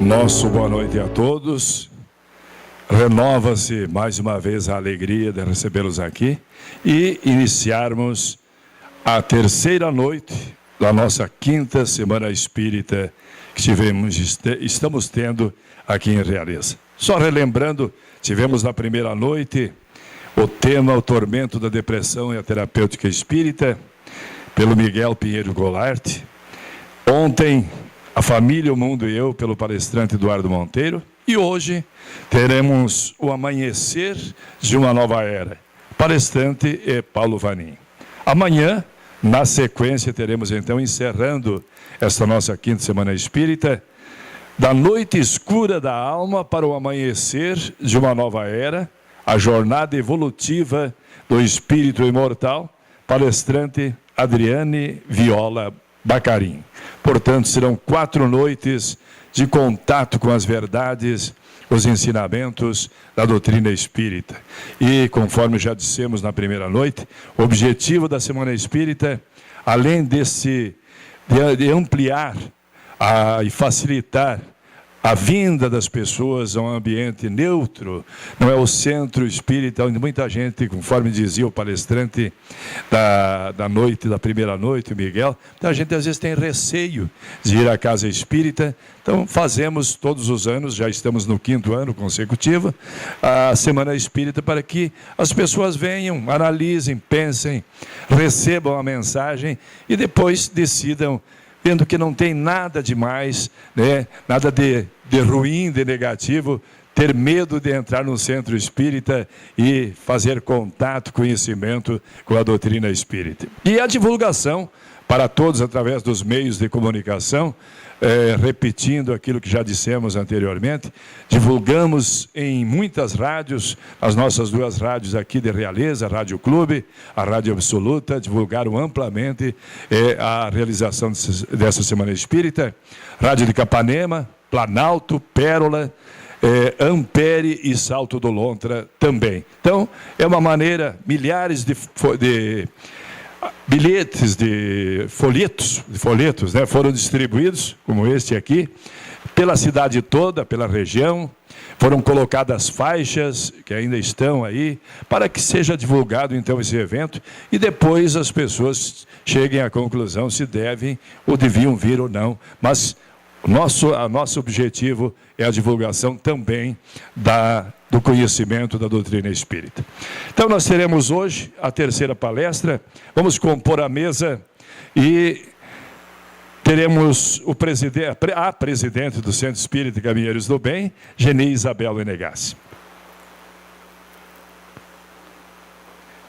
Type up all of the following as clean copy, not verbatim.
Nosso boa noite a todos. Renova-se mais uma vez a alegria de recebê-los aqui e iniciarmos a terceira noite da nossa quinta Semana Espírita que estamos tendo aqui em Realeza. Só relembrando, tivemos na primeira noite o tema O Tormento da Depressão e a Terapêutica Espírita, pelo Miguel Pinheiro Goulart. Ontem, A Família, o Mundo e Eu, pelo palestrante Eduardo Monteiro. E hoje teremos o Amanhecer de uma Nova Era. Palestrante é Paulo Vanin. Amanhã, na sequência, teremos então, encerrando esta nossa quinta Semana Espírita, da noite escura da alma para o amanhecer de uma nova era, a jornada evolutiva do espírito imortal, palestrante Adriane Viola Bacarin. Portanto, serão 4 noites de contato com as verdades, os ensinamentos da doutrina espírita. E, conforme já dissemos na primeira noite, o objetivo da Semana Espírita, além de ampliar e facilitar a vinda das pessoas a um ambiente neutro, não é o centro espírita, onde muita gente, conforme dizia o palestrante da primeira noite, o Miguel, muita gente às vezes tem receio de ir à casa espírita. Então fazemos todos os anos, já estamos no 5º ano consecutivo, a Semana Espírita, para que as pessoas venham, analisem, pensem, recebam a mensagem e depois decidam, vendo que não tem nada de mais, né? Nada de ruim, de negativo, ter medo de entrar no centro espírita e fazer contato, conhecimento com a doutrina espírita. E a divulgação para todos através dos meios de comunicação, repetindo aquilo que já dissemos anteriormente, divulgamos em muitas rádios, as nossas 2 rádios aqui de Realeza, a Rádio Clube, a Rádio Absoluta, divulgaram amplamente a realização dessa Semana Espírita, Rádio de Capanema, Planalto, Pérola, Ampere e Salto do Lontra também. Então, é uma maneira, milhares de bilhetes, de folhetos, né, foram distribuídos, como este aqui, pela cidade toda, pela região. Foram colocadas faixas, que ainda estão aí, para que seja divulgado, então, esse evento, e depois as pessoas cheguem à conclusão se devem ou deviam vir ou não. Mas nosso objetivo é a divulgação também do conhecimento da doutrina espírita. Então, nós teremos hoje a terceira palestra, vamos compor a mesa e teremos a presidente do Centro Espírita Caminheiros do Bem, Geni Isabel Menegassi.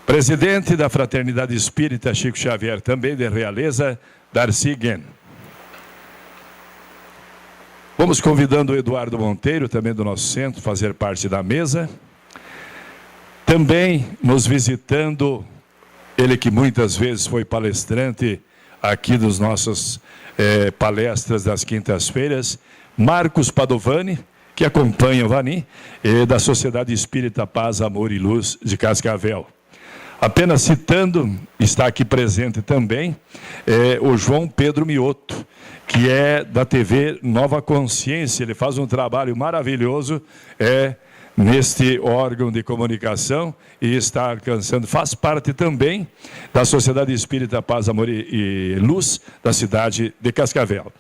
Presidente da Fraternidade Espírita Chico Xavier, também de Realeza, Darcy Guen. Vamos convidando o Eduardo Monteiro, também do nosso centro, fazer parte da mesa. Também nos visitando, ele que muitas vezes foi palestrante aqui das nossas palestras das quintas-feiras, Marcos Padovani, que acompanha o Vanin, da Sociedade Espírita Paz, Amor e Luz de Cascavel. Apenas citando, está aqui presente também, o João Pedro Mioto, que é da TV Nova Consciência. Ele faz um trabalho maravilhoso neste órgão de comunicação e está alcançando, faz parte também da Sociedade Espírita Paz, Amor e Luz da cidade de Cascavel.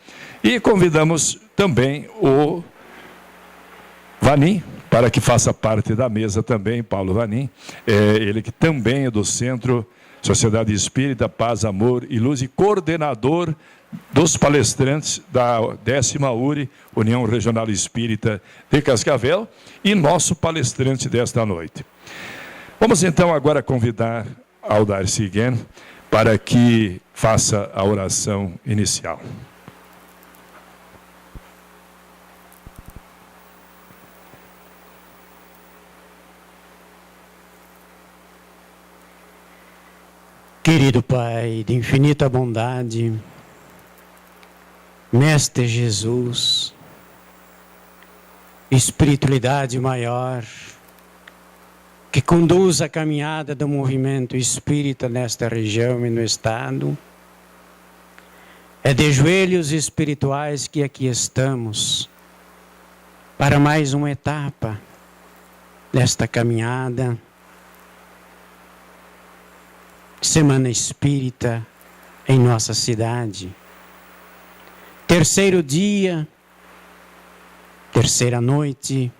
E convidamos também o Vanin, para que faça parte da mesa também, Paulo Vanin, ele que também é do Centro Sociedade Espírita Paz, Amor e Luz e coordenador dos palestrantes da 10ª URI, União Regional Espírita de Cascavel, e nosso palestrante desta noite. Vamos então agora convidar ao Darcy Guen para que faça a oração inicial. Querido Pai de infinita bondade, Mestre Jesus, espiritualidade maior, que conduz a caminhada do movimento espírita nesta região e no Estado, é de joelhos espirituais que aqui estamos, para mais uma etapa desta caminhada, Semana Espírita em nossa cidade. Terceiro dia, terceira noite,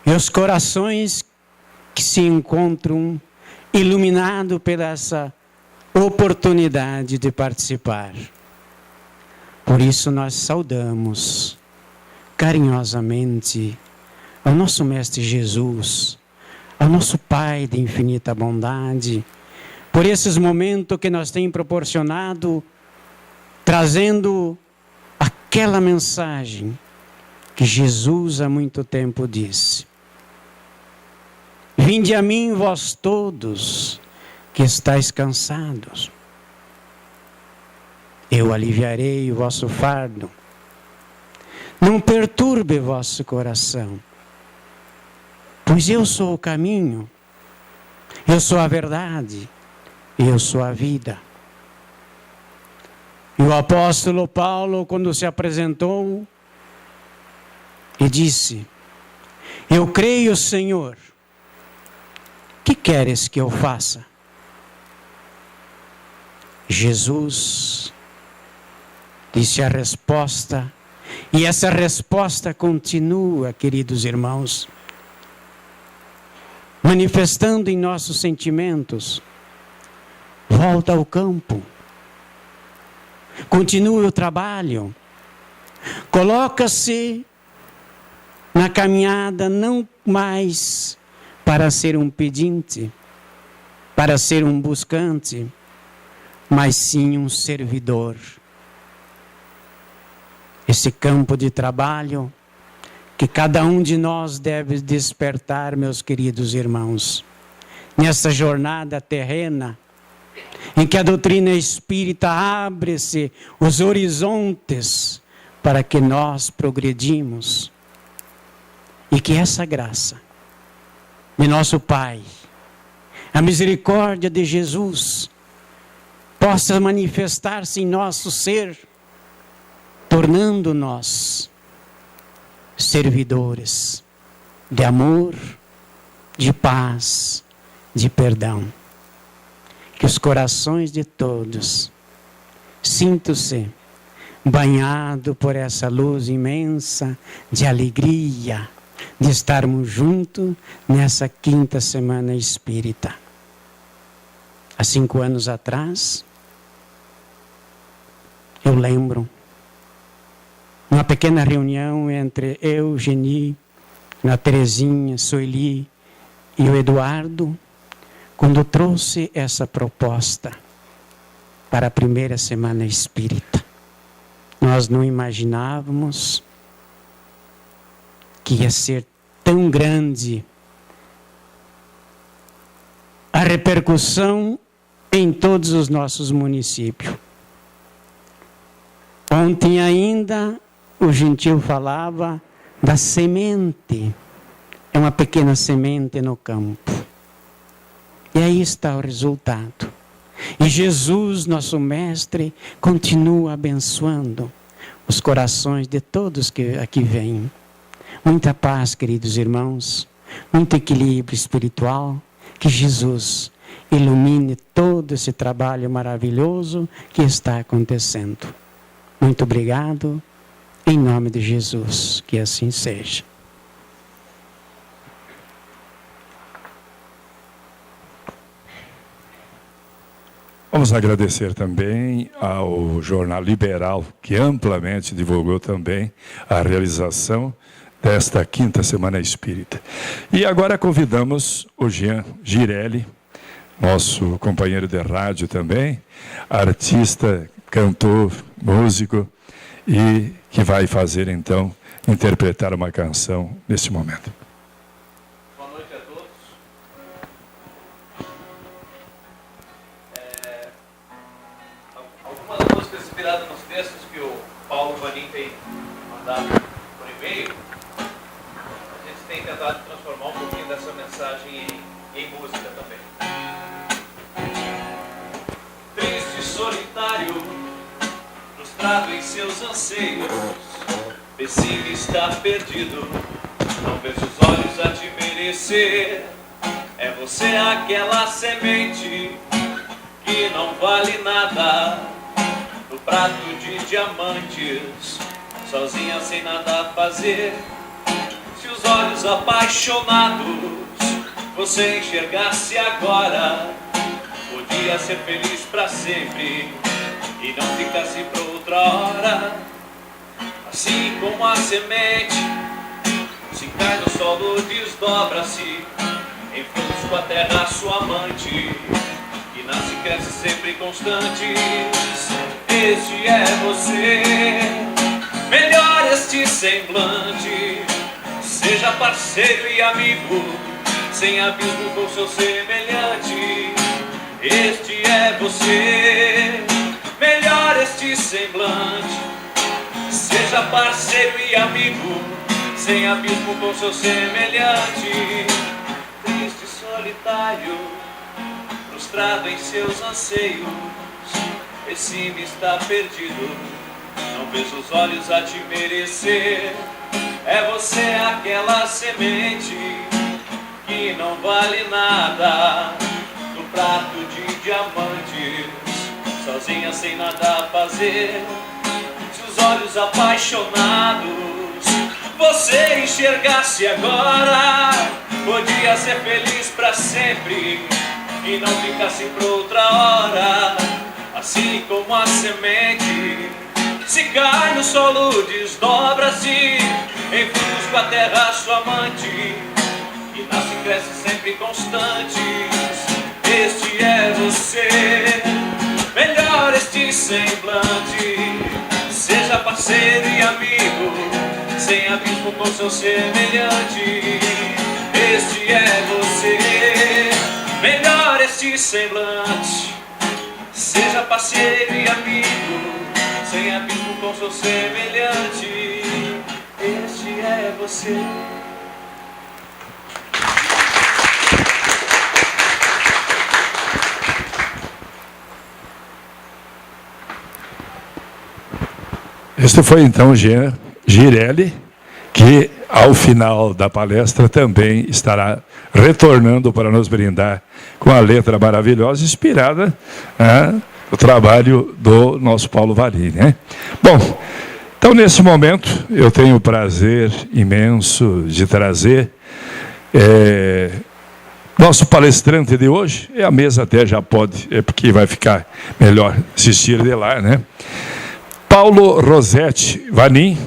e os corações que se encontram iluminados pela essa oportunidade de participar. Por isso nós saudamos carinhosamente ao nosso Mestre Jesus, ao nosso Pai de infinita bondade, por esses momentos que nos tem proporcionado, trazendo aquela mensagem que Jesus há muito tempo disse: vinde a mim vós todos que estáis cansados, eu aliviarei o vosso fardo. Não perturbe vosso coração, pois eu sou o caminho, eu sou a verdade, eu sou a vida. E o apóstolo Paulo, quando se apresentou, e disse: eu creio, Senhor, que queres que eu faça? Jesus disse a resposta, e essa resposta continua, queridos irmãos, manifestando em nossos sentimentos. Volta ao campo, continue o trabalho, coloca-se na caminhada não mais para ser um pedinte, para ser um buscante, mas sim um servidor. Esse campo de trabalho que cada um de nós deve despertar, meus queridos irmãos, nessa jornada terrena, em que a doutrina espírita abre-se os horizontes para que nós progredimos, e que essa graça de nosso Pai, a misericórdia de Jesus, possa manifestar-se em nosso ser, tornando-nos servidores de amor, de paz, de perdão. Que os corações de todos sintam-se banhados por essa luz imensa de alegria, de estarmos juntos nessa quinta semana espírita. Há 5 anos atrás, eu lembro, uma pequena reunião entre eu, Geni, a Terezinha, Sueli e o Eduardo, quando trouxe essa proposta para a primeira semana espírita. Nós não imaginávamos que ia ser tão grande a repercussão em todos os nossos municípios. Ontem ainda o Gentil falava da semente, é uma pequena semente no campo. E aí está o resultado. E Jesus, nosso Mestre, continua abençoando os corações de todos que aqui vêm. Muita paz, queridos irmãos, muito equilíbrio espiritual, que Jesus ilumine todo esse trabalho maravilhoso que está acontecendo. Muito obrigado, em nome de Jesus, que assim seja. Vamos agradecer também ao Jornal Liberal, que amplamente divulgou também a realização desta quinta semana espírita. E agora convidamos o Jean Girelli, nosso companheiro de rádio também, artista, cantor, músico, e que vai fazer então, interpretar uma canção neste momento. Boa noite a todos. Algumas músicas inspiradas nos textos que o Paulo Vanim tem mandado por e-mail, a gente tem tentado transformar um pouquinho dessa mensagem em música também. Triste e solitário, frustrado em seus anseios, Esse me está perdido, não vejo os olhos a te merecer. É você aquela semente que não vale nada no prato de diamantes, sozinha sem nada a fazer. Se os olhos apaixonados você enxergasse agora, podia ser feliz pra sempre e não ficasse pra outra hora. Assim como a semente se cai no solo, desdobra-se em frutos com a terra sua amante, que nasce e cresce sempre constantes. Este é você, melhor este semblante. Seja parceiro e amigo, sem abismo com seu semelhante. Este é você, melhor este semblante. Seja parceiro e amigo, sem abismo com seu semelhante. Triste, solitário, frustrado em seus anseios, esse me está perdido, não vejo os olhos a te merecer. É você aquela semente que não vale nada no prato de diamantes, sozinha sem nada a fazer. Se os olhos apaixonados você enxergasse agora, podia ser feliz pra sempre e não ficasse pra outra hora. Assim como a semente se cai no solo, desdobra-se em frutos com a terra sua amante, e nasce e cresce sempre constantes. Este é você, melhor este semblante. Seja parceiro e amigo, sem abismo com seu semelhante. Este é você, melhor este semblante. Seja parceiro e amigo, sem abismo com seu semelhante. Este é você. Este foi então Jean Girelli, que ao final da palestra também estará retornando para nos brindar com a letra maravilhosa, inspirada no trabalho do nosso Paulo Valim, né? Bom, então nesse momento eu tenho o prazer imenso de trazer nosso palestrante de hoje. A mesa até já pode, porque vai ficar melhor assistir de lá, né? Paulo Rosete Vanim,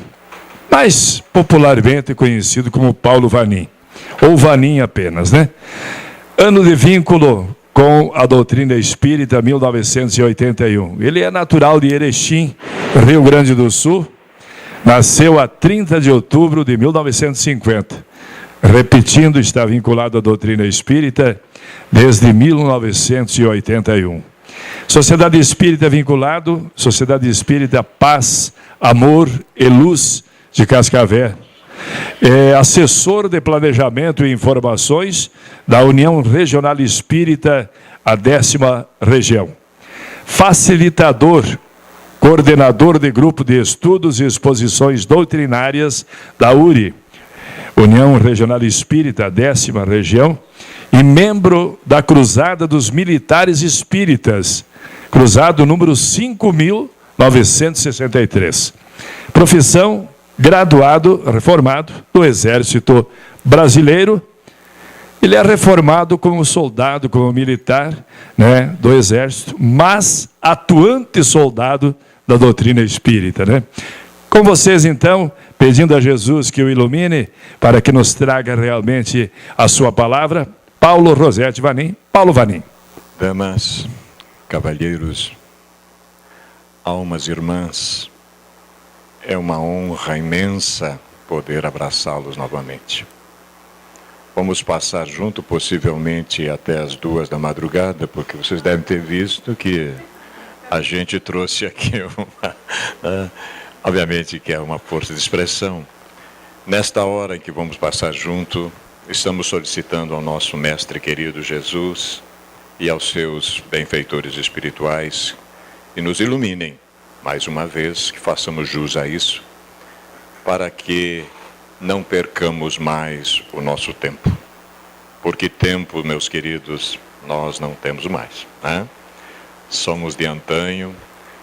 mais popularmente conhecido como Paulo Vanim, ou Vanim apenas, né? Ano de vínculo com a doutrina espírita, 1981. Ele é natural de Erechim, Rio Grande do Sul. Nasceu a 30 de outubro de 1950. Repetindo, está vinculado à doutrina espírita desde 1981. Sociedade Espírita vinculado, Sociedade Espírita Paz, Amor e Luz de Cascavel. É assessor de planejamento e informações da União Regional Espírita, a 10ª região. Facilitador, coordenador de grupo de estudos e exposições doutrinárias da URI, União Regional Espírita, a 10ª região, e membro da Cruzada dos Militares Espíritas, cruzado número 5.963. Profissão, graduado, reformado do Exército Brasileiro. Ele é reformado como soldado, como militar, né, do Exército, mas atuante soldado da doutrina espírita, né? Com vocês, então, pedindo a Jesus que o ilumine para que nos traga realmente a sua palavra, Paulo Rosete Vanim. Paulo Vanim. Damas, cavalheiros, almas irmãs, é uma honra imensa poder abraçá-los novamente. Vamos passar junto, possivelmente até as 2 da madrugada, porque vocês devem ter visto que a gente trouxe aqui obviamente que é uma força de expressão. Nesta hora em que vamos passar junto, estamos solicitando ao nosso Mestre querido Jesus e aos seus benfeitores espirituais que nos iluminem, mais uma vez, que façamos jus a isso, para que não percamos mais o nosso tempo. Porque tempo, meus queridos, nós não temos mais, né? Somos de antanho,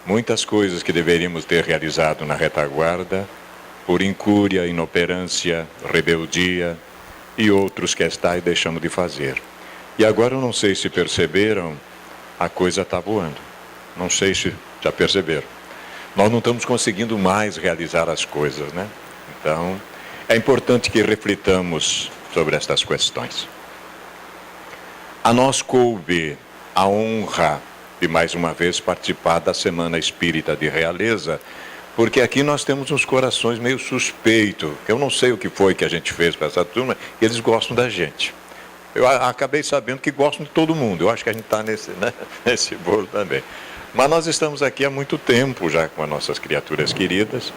muitas coisas que deveríamos ter realizado na retaguarda, por incúria, inoperância, rebeldia e outros que estáis deixando de fazer. E agora eu não sei se perceberam, a coisa está voando. Não sei se já perceberam. Nós não estamos conseguindo mais realizar as coisas, né? Então, é importante que reflitamos sobre estas questões. A nós coube a honra de mais uma vez participar da Semana Espírita de Realeza, porque aqui nós temos uns corações meio suspeitos. Eu não sei o que foi que a gente fez para essa turma, e eles gostam da gente. Eu acabei sabendo que gostam de todo mundo. Eu acho que a gente está nesse bolo também. Mas nós estamos aqui há muito tempo já com as nossas criaturas queridas,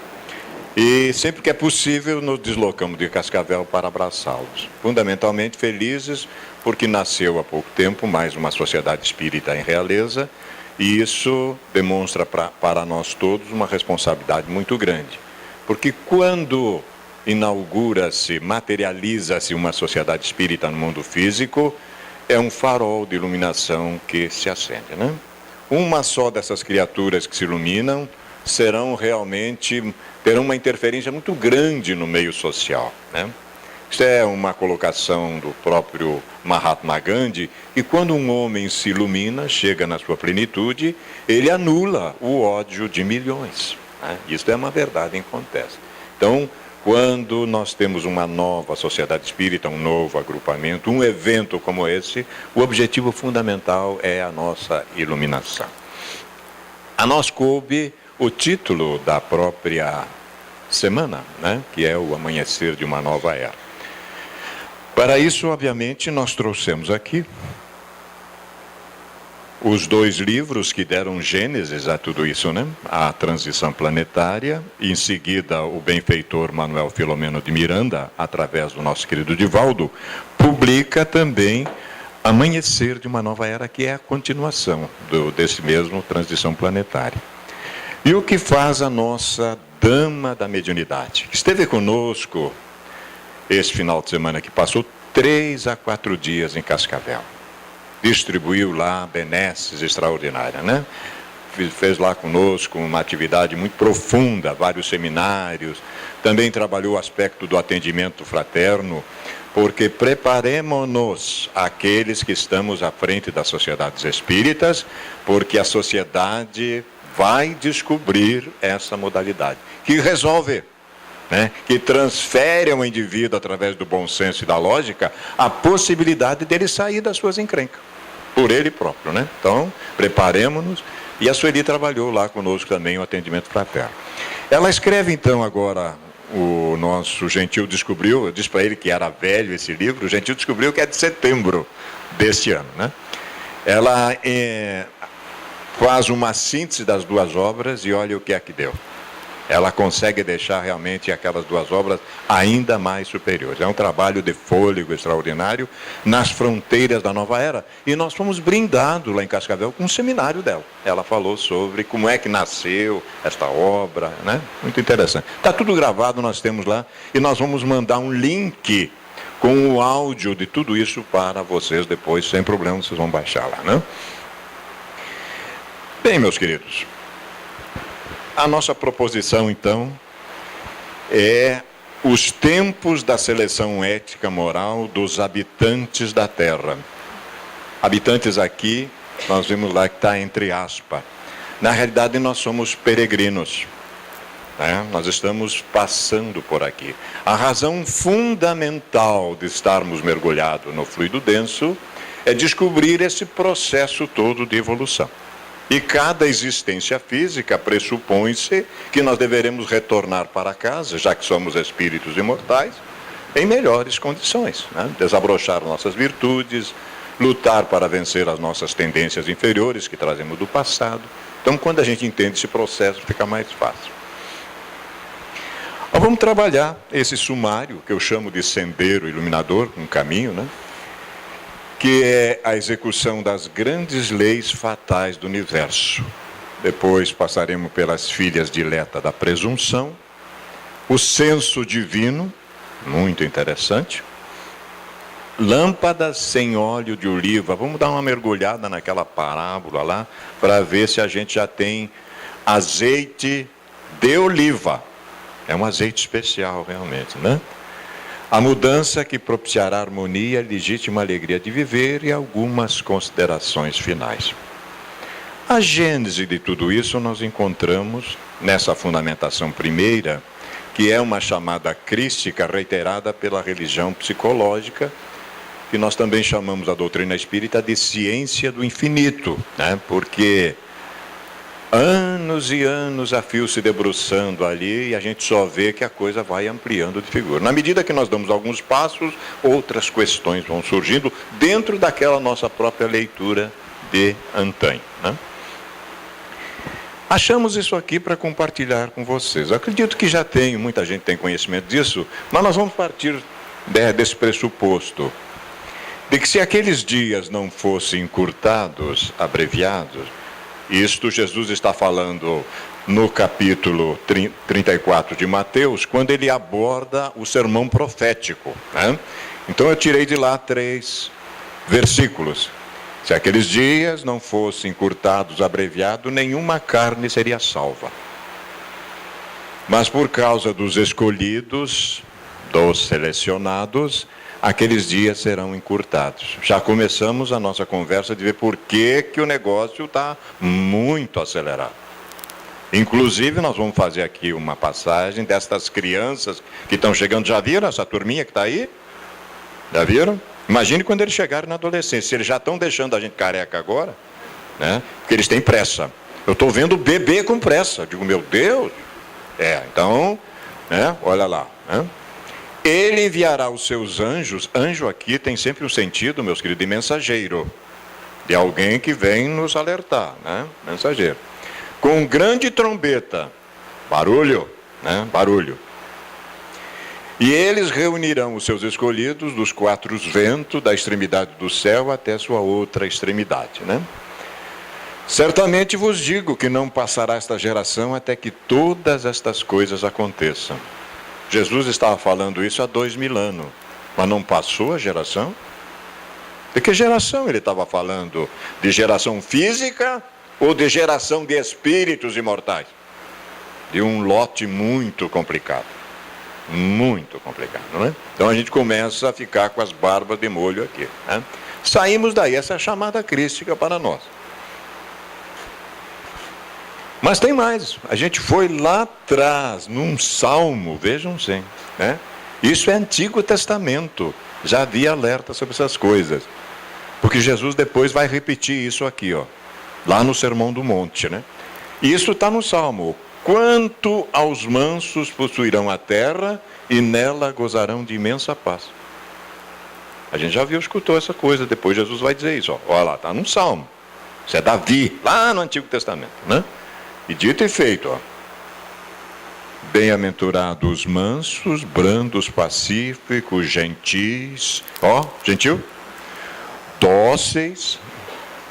e sempre que é possível nos deslocamos de Cascavel para abraçá-los. Fundamentalmente felizes porque nasceu há pouco tempo mais uma sociedade espírita em Realeza, e isso demonstra para nós todos uma responsabilidade muito grande. Porque quando inaugura-se, materializa-se uma sociedade espírita no mundo físico, é um farol de iluminação que se acende, né? Uma só dessas criaturas que se iluminam terão uma interferência muito grande no meio social, né? Isso é uma colocação do próprio Mahatma Gandhi, que quando um homem se ilumina, chega na sua plenitude, ele anula o ódio de milhões, né? Isso é uma verdade em contexto. Então, quando nós temos uma nova sociedade espírita, um novo agrupamento, um evento como esse, o objetivo fundamental é a nossa iluminação. A nós coube o título da própria semana, né? Que é o Amanhecer de uma Nova Era. Para isso, obviamente, nós trouxemos aqui os 2 livros que deram gênesis a tudo isso, né? A Transição Planetária, e em seguida o benfeitor Manuel Filomeno de Miranda, através do nosso querido Divaldo, publica também Amanhecer de uma Nova Era, que é a continuação desse mesmo Transição Planetária. E o que faz a nossa Dama da Mediunidade, que esteve conosco esse final de semana que passou 3 a 4 dias em Cascavel. Distribuiu lá benesses extraordinárias, né? Fez lá conosco uma atividade muito profunda, vários seminários. Também trabalhou o aspecto do atendimento fraterno, porque preparemo-nos, aqueles que estamos à frente das sociedades espíritas, porque a sociedade vai descobrir essa modalidade, que resolve, né, que transfere ao indivíduo, através do bom senso e da lógica, a possibilidade dele sair das suas encrencas, por ele próprio, né? Então, preparemos-nos. E a Sueli trabalhou lá conosco também o atendimento fraterno. Ela escreve então agora, o nosso Gentil descobriu, eu disse para ele que era velho esse livro, o Gentil descobriu que é de setembro deste ano, né? Ela faz uma síntese das 2 obras e olha o que é que deu. Ela consegue deixar realmente aquelas 2 obras ainda mais superiores. É um trabalho de fôlego extraordinário nas fronteiras da nova era. E nós fomos brindados lá em Cascavel com um seminário dela. Ela falou sobre como é que nasceu esta obra, né? Muito interessante. Está tudo gravado, nós temos lá. E nós vamos mandar um link com o áudio de tudo isso para vocês depois, sem problema, vocês vão baixar lá, né? Bem, meus queridos, a nossa proposição, então, é os tempos da seleção ética moral dos habitantes da Terra. Habitantes aqui, nós vimos lá que está entre aspas. Na realidade, nós somos peregrinos, né? Nós estamos passando por aqui. A razão fundamental de estarmos mergulhados no fluido denso é descobrir esse processo todo de evolução. E cada existência física pressupõe-se que nós deveremos retornar para casa, já que somos espíritos imortais, em melhores condições, né? Desabrochar nossas virtudes, lutar para vencer as nossas tendências inferiores que trazemos do passado. Então, quando a gente entende esse processo, fica mais fácil. Nós vamos trabalhar esse sumário, que eu chamo de sendero iluminador, um caminho, né? Que é a execução das grandes leis fatais do universo. Depois passaremos pelas filhas diletas da presunção, o senso divino, muito interessante. Lâmpadas sem óleo de oliva. Vamos dar uma mergulhada naquela parábola lá, para ver se a gente já tem azeite de oliva. É um azeite especial, realmente, né? A mudança que propiciará harmonia, legítima alegria de viver e algumas considerações finais. A gênese de tudo isso nós encontramos nessa fundamentação primeira, que é uma chamada crística reiterada pela religião psicológica, que nós também chamamos a doutrina espírita de ciência do infinito, né? Porque anos e anos a fio se debruçando ali e a gente só vê que a coisa vai ampliando de figura. Na medida que nós damos alguns passos, outras questões vão surgindo dentro daquela nossa própria leitura de antanho, né? Achamos isso aqui para compartilhar com vocês. Eu acredito que já muita gente tem conhecimento disso, mas nós vamos partir desse pressuposto, de que se aqueles dias não fossem encurtados, abreviados, isto Jesus está falando no capítulo 34 de Mateus, quando ele aborda o sermão profético, né? Então eu tirei de lá 3 versículos. Se aqueles dias não fossem encurtados, abreviados, nenhuma carne seria salva. Mas por causa dos escolhidos, dos selecionados, aqueles dias serão encurtados. Já começamos a nossa conversa de ver por que o negócio está muito acelerado. Inclusive, nós vamos fazer aqui uma passagem destas crianças que estão chegando. Já viram essa turminha que está aí? Já viram? Imagine quando eles chegarem na adolescência. Se eles já estão deixando a gente careca agora, né? Porque eles têm pressa. Eu estou vendo bebê com pressa. Eu digo, meu Deus. Então, né? Olha lá, né? Ele enviará os seus anjos. Anjo aqui tem sempre um sentido, meus queridos, de mensageiro. De alguém que vem nos alertar, né? Mensageiro. Com grande trombeta. Barulho, né? Barulho. E eles reunirão os seus escolhidos dos 4 ventos, da extremidade do céu até sua outra extremidade, né? Certamente vos digo que não passará esta geração até que todas estas coisas aconteçam. Jesus estava falando isso há 2000 anos, mas não passou a geração? De que geração ele estava falando? De geração física ou de geração de espíritos imortais? De um lote muito complicado. Muito complicado, não é? Então a gente começa a ficar com as barbas de molho aqui, né? Saímos daí, essa é a chamada crística para nós. Mas tem mais, a gente foi lá atrás, num salmo, vejam sim, né? Isso é Antigo Testamento, já havia alerta sobre essas coisas. Porque Jesus depois vai repetir isso aqui, ó, lá no Sermão do Monte, né? E isso está no salmo. Quanto aos mansos possuirão a terra e nela gozarão de imensa paz. A gente já viu, escutou essa coisa, depois Jesus vai dizer isso, ó. Olha lá, está no Salmo. Isso é Davi, lá no Antigo Testamento, né? E dito e feito, ó. Bem-aventurados os mansos, brandos, pacíficos, gentis, ó, gentil, dóceis,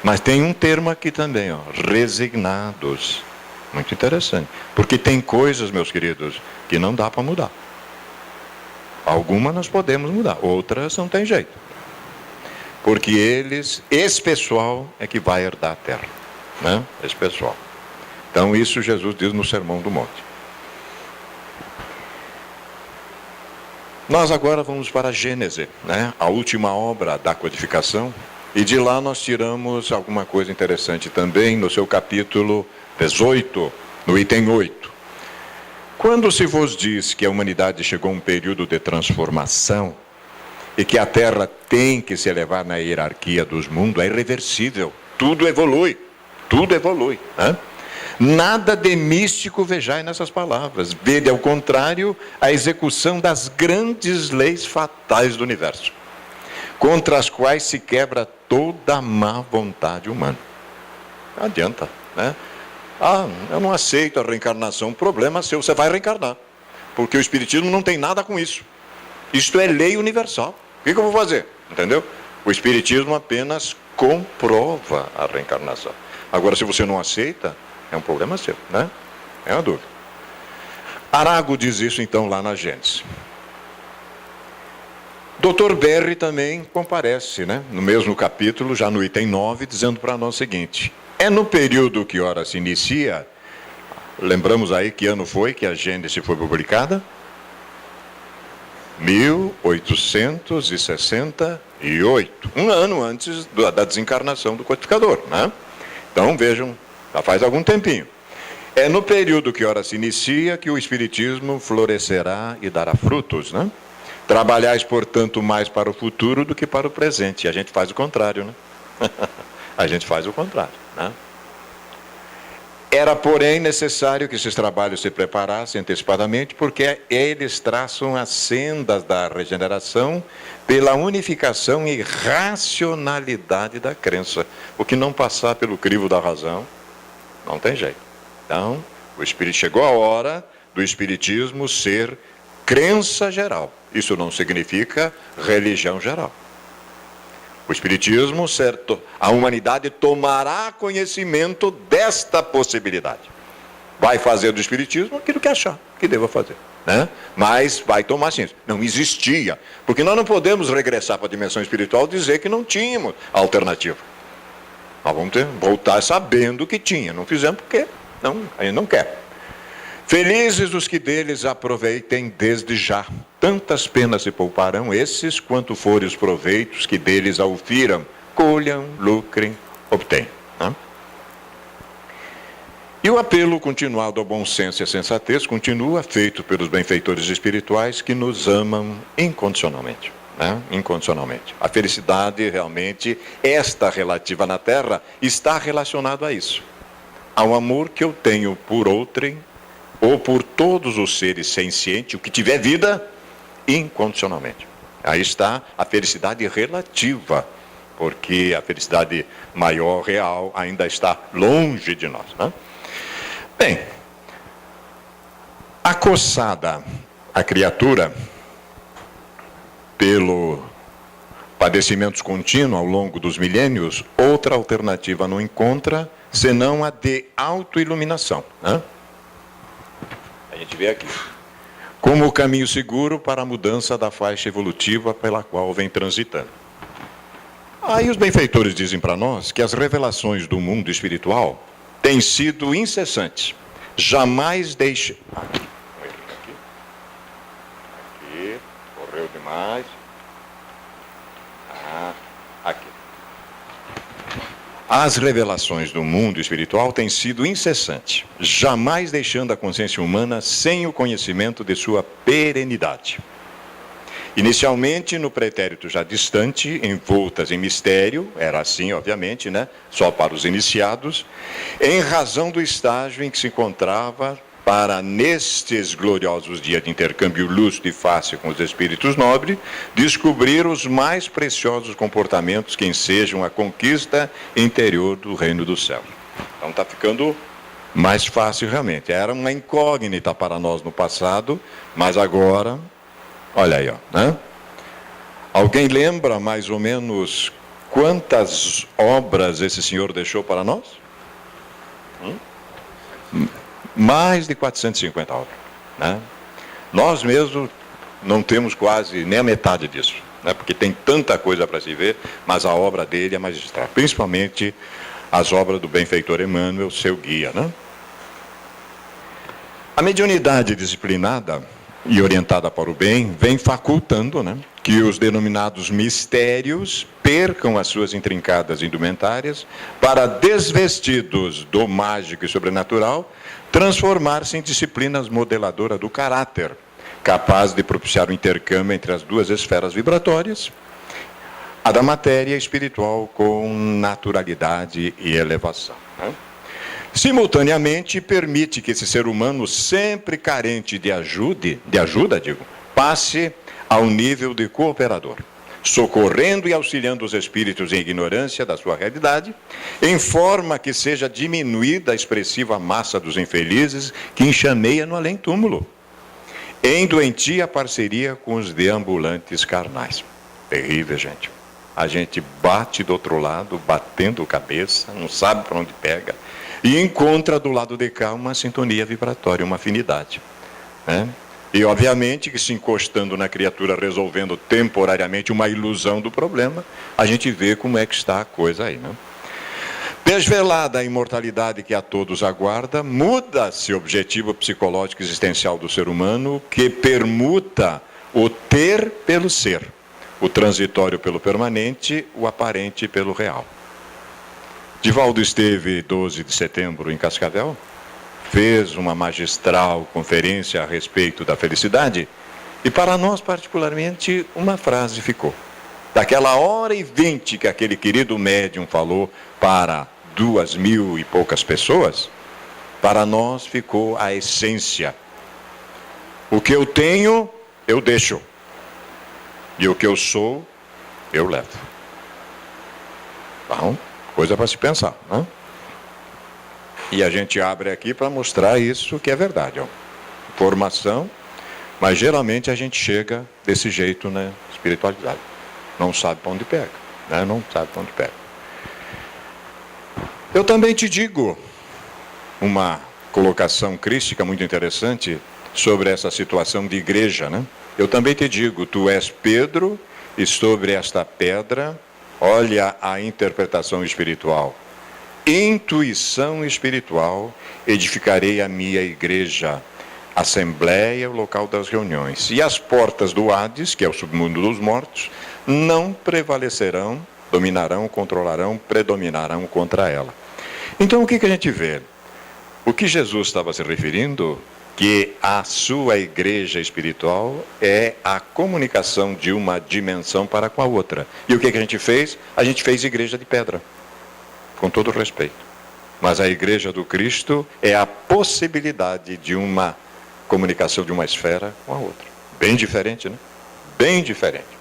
mas tem um termo aqui também, ó, resignados. Muito interessante, porque tem coisas, meus queridos, que não dá para mudar. Algumas nós podemos mudar, outras não tem jeito. Porque esse pessoal é que vai herdar a terra, né? Esse pessoal. Então isso Jesus diz no Sermão do Monte. Nós agora vamos para a Gênese, né? A última obra da codificação, e de lá nós tiramos alguma coisa interessante também no seu capítulo 18, no item 8. Quando se vos diz que a humanidade chegou a um período de transformação e que a Terra tem que se elevar na hierarquia dos mundos, é irreversível. Tudo evolui, né? Nada de místico vejai nessas palavras. Vede, ao contrário, a execução das grandes leis fatais do universo, contra as quais se quebra toda a má vontade humana. Não adianta, né? Eu não aceito a reencarnação. Problema seu, você vai reencarnar. Porque o Espiritismo não tem nada com isso. Isto é lei universal. O que eu vou fazer? Entendeu? O Espiritismo apenas comprova a reencarnação. Agora, se você não aceita, é um problema seu, né? É uma dúvida. Arago diz isso então lá na Gênesis. Dr. Berry também comparece, né, no mesmo capítulo, já no item 9, dizendo para nós o seguinte: é no período que ora se inicia, lembramos aí que ano foi que a Gênesis foi publicada? 1868, um ano antes da desencarnação do codificador, né? Então vejam, já faz algum tempinho. É no período que ora se inicia que o Espiritismo florescerá e dará frutos, né? Trabalhais, portanto, mais para o futuro do que para o presente. E a gente faz o contrário, né? A gente faz o contrário, né? Era, porém, necessário que esses trabalhos se preparassem antecipadamente, porque eles traçam as sendas da regeneração pela unificação e racionalidade da crença. O que não passar pelo crivo da razão, não tem jeito. Então, chegou a hora do Espiritismo ser crença geral. Isso não significa religião geral. O Espiritismo, certo, a humanidade tomará conhecimento desta possibilidade. Vai fazer do Espiritismo aquilo que achar que deva fazer, né? Mas vai tomar ciência. Não existia, porque nós não podemos regressar para a dimensão espiritual e dizer que não tínhamos alternativa. Nós vamos voltar sabendo que tinha. Não fizemos porque a gente não quer. Felizes os que deles aproveitem desde já. Tantas penas se pouparão esses, quanto forem os proveitos que deles aufiram, colham, lucrem, obtenham. Né? E o apelo continuado ao bom senso e à sensatez continua, feito pelos benfeitores espirituais que nos amam incondicionalmente. Né? Incondicionalmente. A felicidade, realmente, esta relativa na Terra, está relacionada a isso. Ao amor que eu tenho por outrem, ou por todos os seres sencientes, o que tiver vida, incondicionalmente. Aí está a felicidade relativa, porque a felicidade maior, real, ainda está longe de nós. Né? Bem, acossada a criatura pelo padecimentos contínuos ao longo dos milênios, outra alternativa não encontra, senão a de autoiluminação, né? A gente vê aqui. Como o caminho seguro para a mudança da faixa evolutiva pela qual vem transitando. Aí os benfeitores dizem para nós que as revelações do mundo espiritual têm sido incessantes. Jamais deixe... Aqui, correu demais. Aqui. As revelações do mundo espiritual têm sido incessantes, jamais deixando a consciência humana sem o conhecimento de sua perenidade. Inicialmente, no pretérito já distante, envoltas em mistério, era assim, obviamente, né? Só para os iniciados, em razão do estágio em que se encontrava para, nestes gloriosos dias de intercâmbio lúcido e fácil com os espíritos nobres, descobrir os mais preciosos comportamentos que ensejam a conquista interior do reino do céu. Então está ficando mais fácil realmente. Era uma incógnita para nós no passado, mas agora, olha aí, ó, né? Alguém lembra mais ou menos quantas obras esse senhor deixou para nós? Mais de 450 obras, né? Nós mesmos não temos quase nem a metade disso, né? Porque tem tanta coisa para se ver, mas a obra dele é magistral, principalmente as obras do benfeitor Emmanuel, seu guia, né? A mediunidade disciplinada e orientada para o bem vem facultando, né, que os denominados mistérios percam as suas intrincadas indumentárias para, desvestidos do mágico e sobrenatural, transformar-se em disciplinas modeladoras do caráter, capaz de propiciar o intercâmbio entre as duas esferas vibratórias, a da matéria espiritual com naturalidade e elevação. Né? Simultaneamente, permite que esse ser humano, sempre carente de ajuda, passe ao nível de cooperador, socorrendo e auxiliando os espíritos em ignorância da sua realidade, em forma que seja diminuída a expressiva massa dos infelizes que enxameia no além-túmulo, em doentia parceria com os deambulantes carnais. Terrível, gente. A gente bate do outro lado, batendo cabeça, não sabe para onde pega, e encontra do lado de cá uma sintonia vibratória, uma afinidade. né? E, obviamente, que se encostando na criatura, resolvendo temporariamente uma ilusão do problema, a gente vê como é que está a coisa aí, né? Desvelada a imortalidade que a todos aguarda, muda-se o objetivo psicológico existencial do ser humano, que permuta o ter pelo ser, o transitório pelo permanente, o aparente pelo real. Divaldo esteve 12 de setembro em Cascavel, fez uma magistral conferência a respeito da felicidade, e para nós particularmente uma frase ficou. Daquela 1h20 que aquele querido médium falou para 2.000 e poucas pessoas, para nós ficou a essência. O que eu tenho, eu deixo. E o que eu sou, eu levo. Bom, coisa para se pensar, né? E a gente abre aqui para mostrar isso que é verdade. Ó. Formação, mas geralmente a gente chega desse jeito na espiritualidade. Não sabe para onde pega, né? Não sabe para onde pega. Eu também te digo uma colocação crística muito interessante sobre essa situação de igreja, né? Eu também te digo, tu és Pedro, e sobre esta pedra, olha a interpretação espiritual. Intuição espiritual, edificarei a minha igreja, assembleia, o local das reuniões. E as portas do Hades, que é o submundo dos mortos, não prevalecerão, dominarão, controlarão, predominarão contra ela. Então o que a gente vê? O que Jesus estava se referindo, que a sua igreja espiritual é a comunicação de uma dimensão para com a outra. E o que a gente fez? A gente fez igreja de pedra, com todo respeito. Mas a igreja do Cristo é a possibilidade de uma comunicação de uma esfera com a outra. Bem diferente, né? Bem diferente.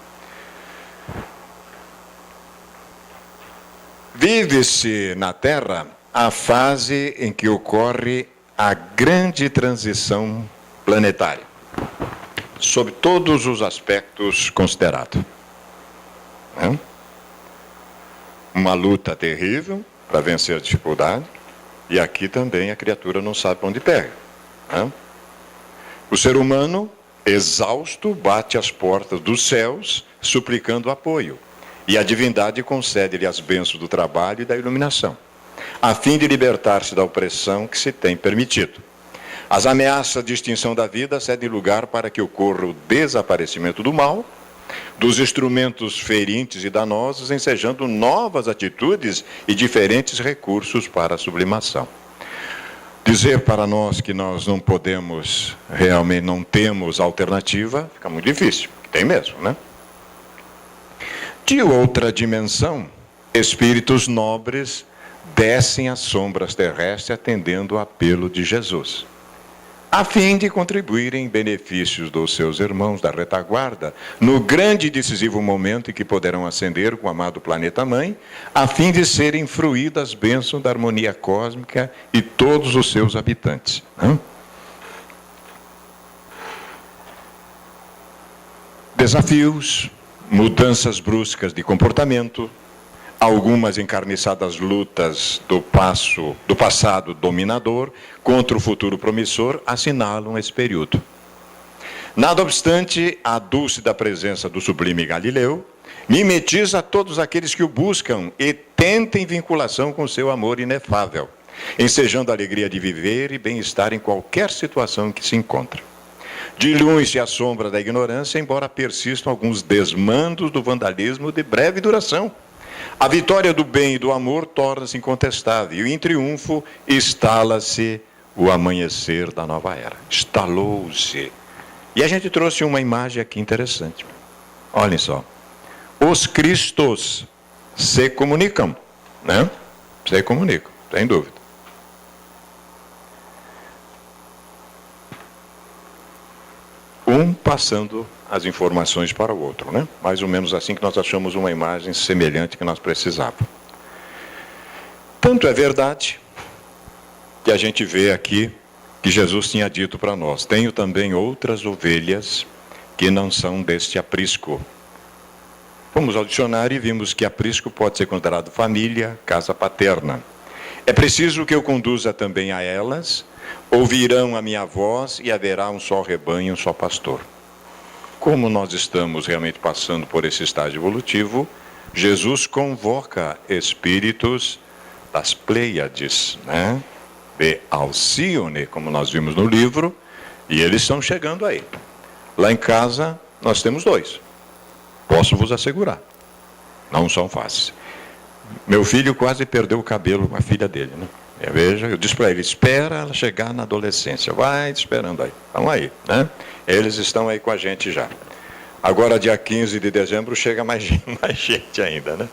Vive-se na Terra a fase em que ocorre a grande transição planetária, sob todos os aspectos considerados. Uma luta terrível para vencer a dificuldade, e aqui também a criatura não sabe para onde pega. O ser humano, exausto, bate às portas dos céus, suplicando apoio. E a divindade concede-lhe as bênçãos do trabalho e da iluminação, a fim de libertar-se da opressão que se tem permitido. As ameaças de extinção da vida cedem lugar para que ocorra o desaparecimento do mal, dos instrumentos ferentes e danosos, ensejando novas atitudes e diferentes recursos para a sublimação. Dizer para nós que nós não podemos, realmente não temos alternativa, fica muito difícil, tem mesmo, né? De outra dimensão, espíritos nobres descem às sombras terrestres atendendo o apelo de Jesus, a fim de contribuírem em benefícios dos seus irmãos da retaguarda, no grande e decisivo momento em que poderão ascender com o amado planeta-mãe, a fim de serem fruídas as bênçãos da harmonia cósmica e todos os seus habitantes. Desafios, mudanças bruscas de comportamento, algumas encarniçadas lutas do passado dominador contra o futuro promissor assinalam esse período. Nada obstante, a dúlcida presença do sublime Galileu mimetiza todos aqueles que o buscam e tentem vinculação com seu amor inefável, ensejando a alegria de viver e bem-estar em qualquer situação em que se encontra. Dilui-se a sombra da ignorância, embora persistam alguns desmandos do vandalismo de breve duração. A vitória do bem e do amor torna-se incontestável, e em triunfo instala-se o amanhecer da nova era. Instalou-se. E a gente trouxe uma imagem aqui interessante. Olhem só. Os Cristos se comunicam, né? Se comunicam, sem dúvida. Um passando as informações para o outro, né? Mais ou menos assim que nós achamos uma imagem semelhante que nós precisávamos. Tanto é verdade que a gente vê aqui que Jesus tinha dito para nós: tenho também outras ovelhas que não são deste aprisco. Fomos ao dicionário e vimos que aprisco pode ser considerado família, casa paterna. É preciso que eu conduza também a elas, ouvirão a minha voz e haverá um só rebanho, um só pastor. Como nós estamos realmente passando por esse estágio evolutivo, Jesus convoca espíritos das Pleiades, né? De Alcíone, como nós vimos no livro, e eles estão chegando aí. Lá em casa, nós temos 2. Posso vos assegurar. Não são fáceis. Meu filho quase perdeu o cabelo com a filha dele, né? Veja, eu disse para ele, espera ela chegar na adolescência. Vai esperando aí. Vamos aí, né? Eles estão aí com a gente já. Agora, dia 15 de dezembro, chega mais gente ainda, né?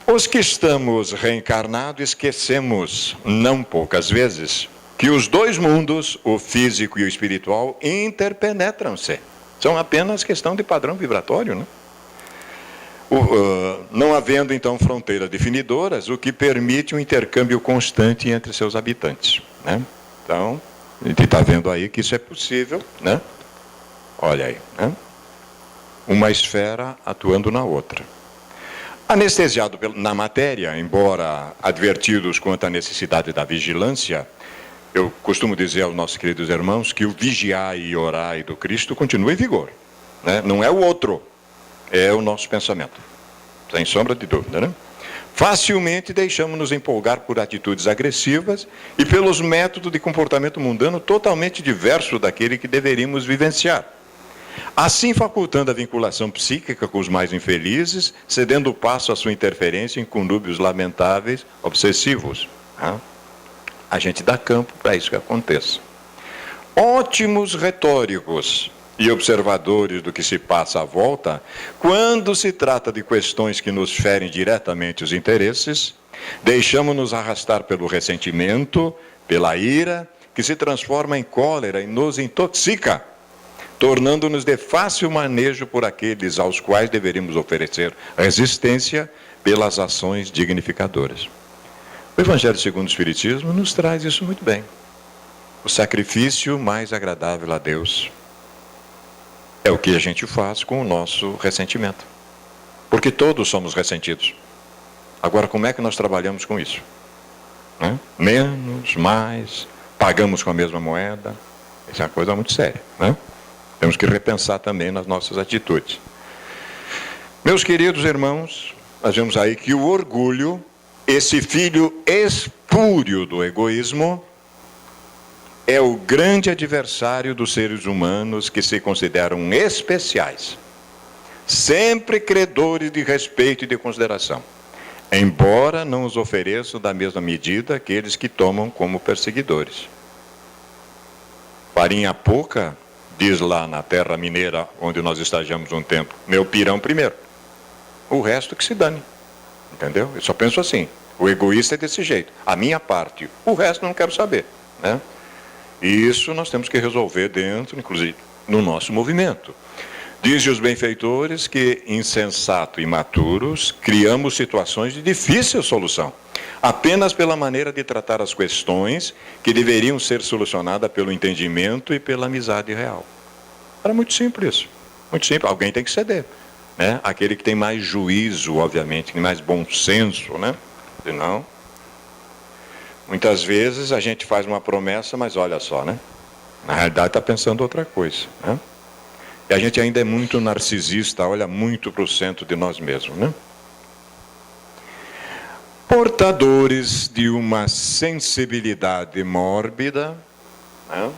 Os que estamos reencarnados esquecemos, não poucas vezes, que os 2 mundos, o físico e o espiritual, interpenetram-se. São apenas questão de padrão vibratório, né? Não havendo, então, fronteiras definidoras, o que permite um intercâmbio constante entre seus habitantes, né? Então, a gente está vendo aí que isso é possível, né? Olha aí, né? Uma esfera atuando na outra. Anestesiado na matéria, embora advertidos quanto à necessidade da vigilância, eu costumo dizer aos nossos queridos irmãos que o vigiai e orai do Cristo continua em vigor, né? Não é o outro, é o nosso pensamento, sem sombra de dúvida, né? Facilmente deixamos-nos empolgar por atitudes agressivas e pelos métodos de comportamento mundano totalmente diversos daquele que deveríamos vivenciar. Assim facultando a vinculação psíquica com os mais infelizes, cedendo passo à sua interferência em conúbios lamentáveis, obsessivos. Né? A gente dá campo para isso que aconteça. Ótimos retóricos e observadores do que se passa à volta, quando se trata de questões que nos ferem diretamente os interesses, deixamos-nos arrastar pelo ressentimento, pela ira, que se transforma em cólera e nos intoxica, tornando-nos de fácil manejo por aqueles aos quais deveríamos oferecer resistência pelas ações dignificadoras. O Evangelho segundo o Espiritismo nos traz isso muito bem. O sacrifício mais agradável a Deus é o que a gente faz com o nosso ressentimento. Porque todos somos ressentidos. Agora, como é que nós trabalhamos com isso? Né? Menos, mais, pagamos com a mesma moeda. Isso é uma coisa muito séria, né? Temos que repensar também nas nossas atitudes. Meus queridos irmãos, nós vemos aí que o orgulho, esse filho espúrio do egoísmo, é o grande adversário dos seres humanos que se consideram especiais, sempre credores de respeito e de consideração, embora não os ofereçam da mesma medida aqueles que tomam como perseguidores. Farinha pouca, diz lá na terra mineira, onde nós estagiamos um tempo, meu pirão primeiro, o resto que se dane, entendeu? Eu só penso assim, o egoísta é desse jeito, a minha parte, o resto não quero saber, né? E isso nós temos que resolver dentro, inclusive, no nosso movimento. Dizem os benfeitores que, insensato e imaturos, criamos situações de difícil solução, apenas pela maneira de tratar as questões que deveriam ser solucionadas pelo entendimento e pela amizade real. Era muito simples isso, muito simples, alguém tem que ceder, né? Aquele que tem mais juízo, obviamente, tem mais bom senso, né? Senão, muitas vezes a gente faz uma promessa, mas olha só, né? Na realidade está pensando outra coisa, né? E a gente ainda é muito narcisista, olha muito para o centro de nós mesmos, né? Portadores de uma sensibilidade mórbida, né?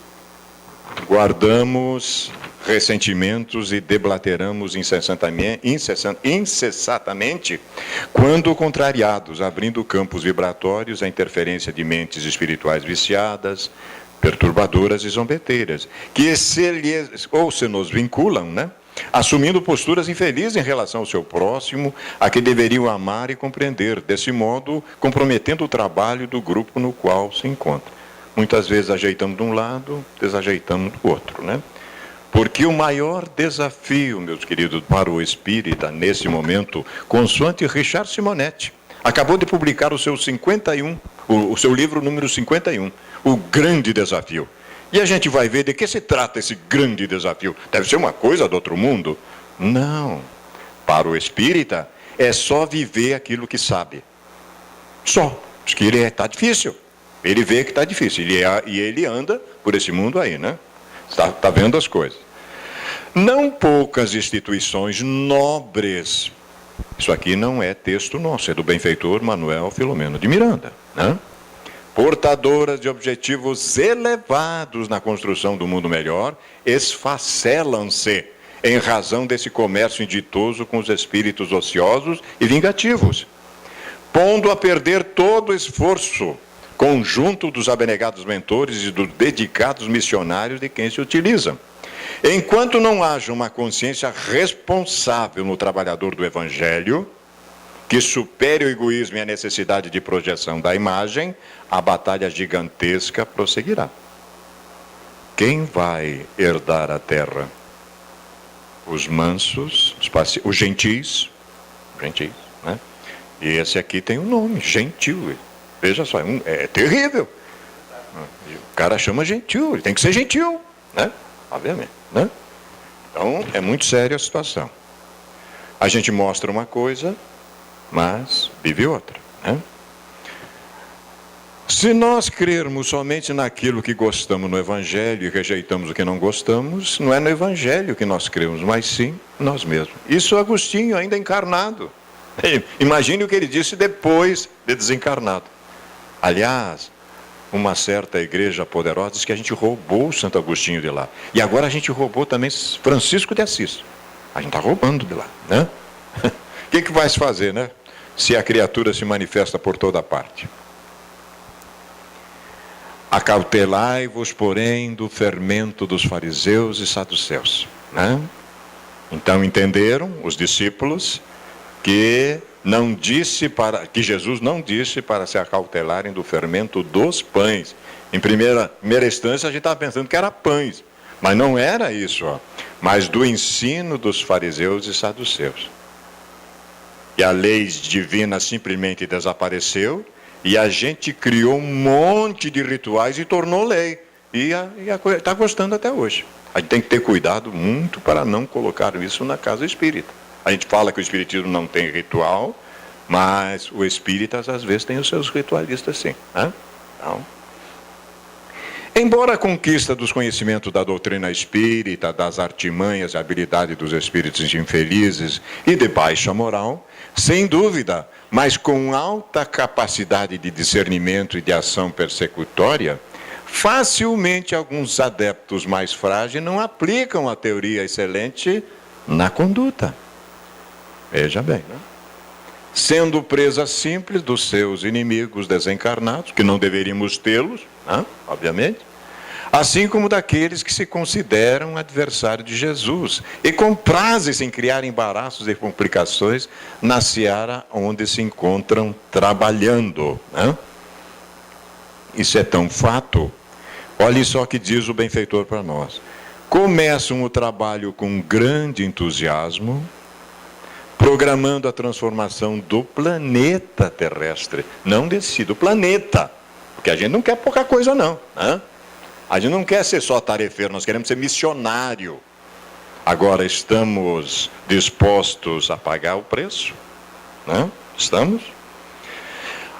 Guardamos ressentimentos e deblateramos incessantemente quando contrariados, abrindo campos vibratórios à interferência de mentes espirituais viciadas, perturbadoras e zombeteiras, que se nos vinculam, né? Assumindo posturas infelizes em relação ao seu próximo, a que deveriam amar e compreender, desse modo comprometendo o trabalho do grupo no qual se encontra. Muitas vezes ajeitamos de um lado, desajeitamos do outro, né? Porque o maior desafio, meus queridos, para o espírita, nesse momento, consoante Richard Simonetti, acabou de publicar o seu livro número 51, O Grande Desafio. E a gente vai ver de que se trata esse grande desafio. Deve ser uma coisa do outro mundo? Não. Para o espírita, é só viver aquilo que sabe. Só. Porque está difícil. Ele vê que está difícil, e ele anda por esse mundo aí, né? Está vendo as coisas. Não poucas instituições nobres, isso aqui não é texto nosso, é do benfeitor Manuel Filomeno de Miranda, né? Portadoras de objetivos elevados na construção do mundo melhor, esfacelam-se em razão desse comércio inditoso com os espíritos ociosos e vingativos, pondo a perder todo o esforço conjunto dos abnegados mentores e dos dedicados missionários de quem se utiliza. Enquanto não haja uma consciência responsável no trabalhador do Evangelho, que supere o egoísmo e a necessidade de projeção da imagem, a batalha gigantesca prosseguirá. Quem vai herdar a terra? Os mansos, os gentis, né? E esse aqui tem um nome, gentil. Veja só, é terrível. O cara chama gentil, ele tem que ser gentil, né? Obviamente, né? Então, é muito séria a situação. A gente mostra uma coisa, mas vive outra, né? Se nós crermos somente naquilo que gostamos no Evangelho e rejeitamos o que não gostamos, não é no Evangelho que nós cremos, mas sim nós mesmos. Isso Agostinho, ainda encarnado. Imagine o que ele disse depois de desencarnado. Aliás, uma certa igreja poderosa diz que a gente roubou o Santo Agostinho de lá. E agora a gente roubou também Francisco de Assis. A gente está roubando de lá, né? O que vai se fazer, né? Se a criatura se manifesta por toda parte. Acautelai-vos, porém, do fermento dos fariseus e saduceus, né? Então entenderam os discípulos que Jesus não disse para se acautelarem do fermento dos pães. Em primeira instância a gente estava pensando que era pães, mas não era isso, ó. Mas do ensino dos fariseus e saduceus. E a lei divina simplesmente desapareceu, e a gente criou um monte de rituais e tornou lei. E está gostando até hoje. A gente tem que ter cuidado muito para não colocar isso na casa espírita. A gente fala que o espiritismo não tem ritual, mas o espíritas às vezes tem os seus ritualistas sim, né? Então, embora a conquista dos conhecimentos da doutrina espírita, das artimanhas e habilidade dos espíritos infelizes e de baixa moral, sem dúvida, mas com alta capacidade de discernimento e de ação persecutória, facilmente alguns adeptos mais frágeis não aplicam a teoria excelente na conduta. Veja bem, né? Sendo presa simples dos seus inimigos desencarnados, que não deveríamos tê-los, né? Obviamente, assim como daqueles que se consideram adversários de Jesus e comprazem-se em criar embaraços e complicações na seara onde se encontram trabalhando, né? Isso é tão fato. Olhe só o que diz o benfeitor para nós. Começam o trabalho com grande entusiasmo, programando a transformação do planeta terrestre, não do planeta, porque a gente não quer pouca coisa não, né? A gente não quer ser só tarefeiro, nós queremos ser missionário. Agora estamos dispostos a pagar o preço, né? Estamos?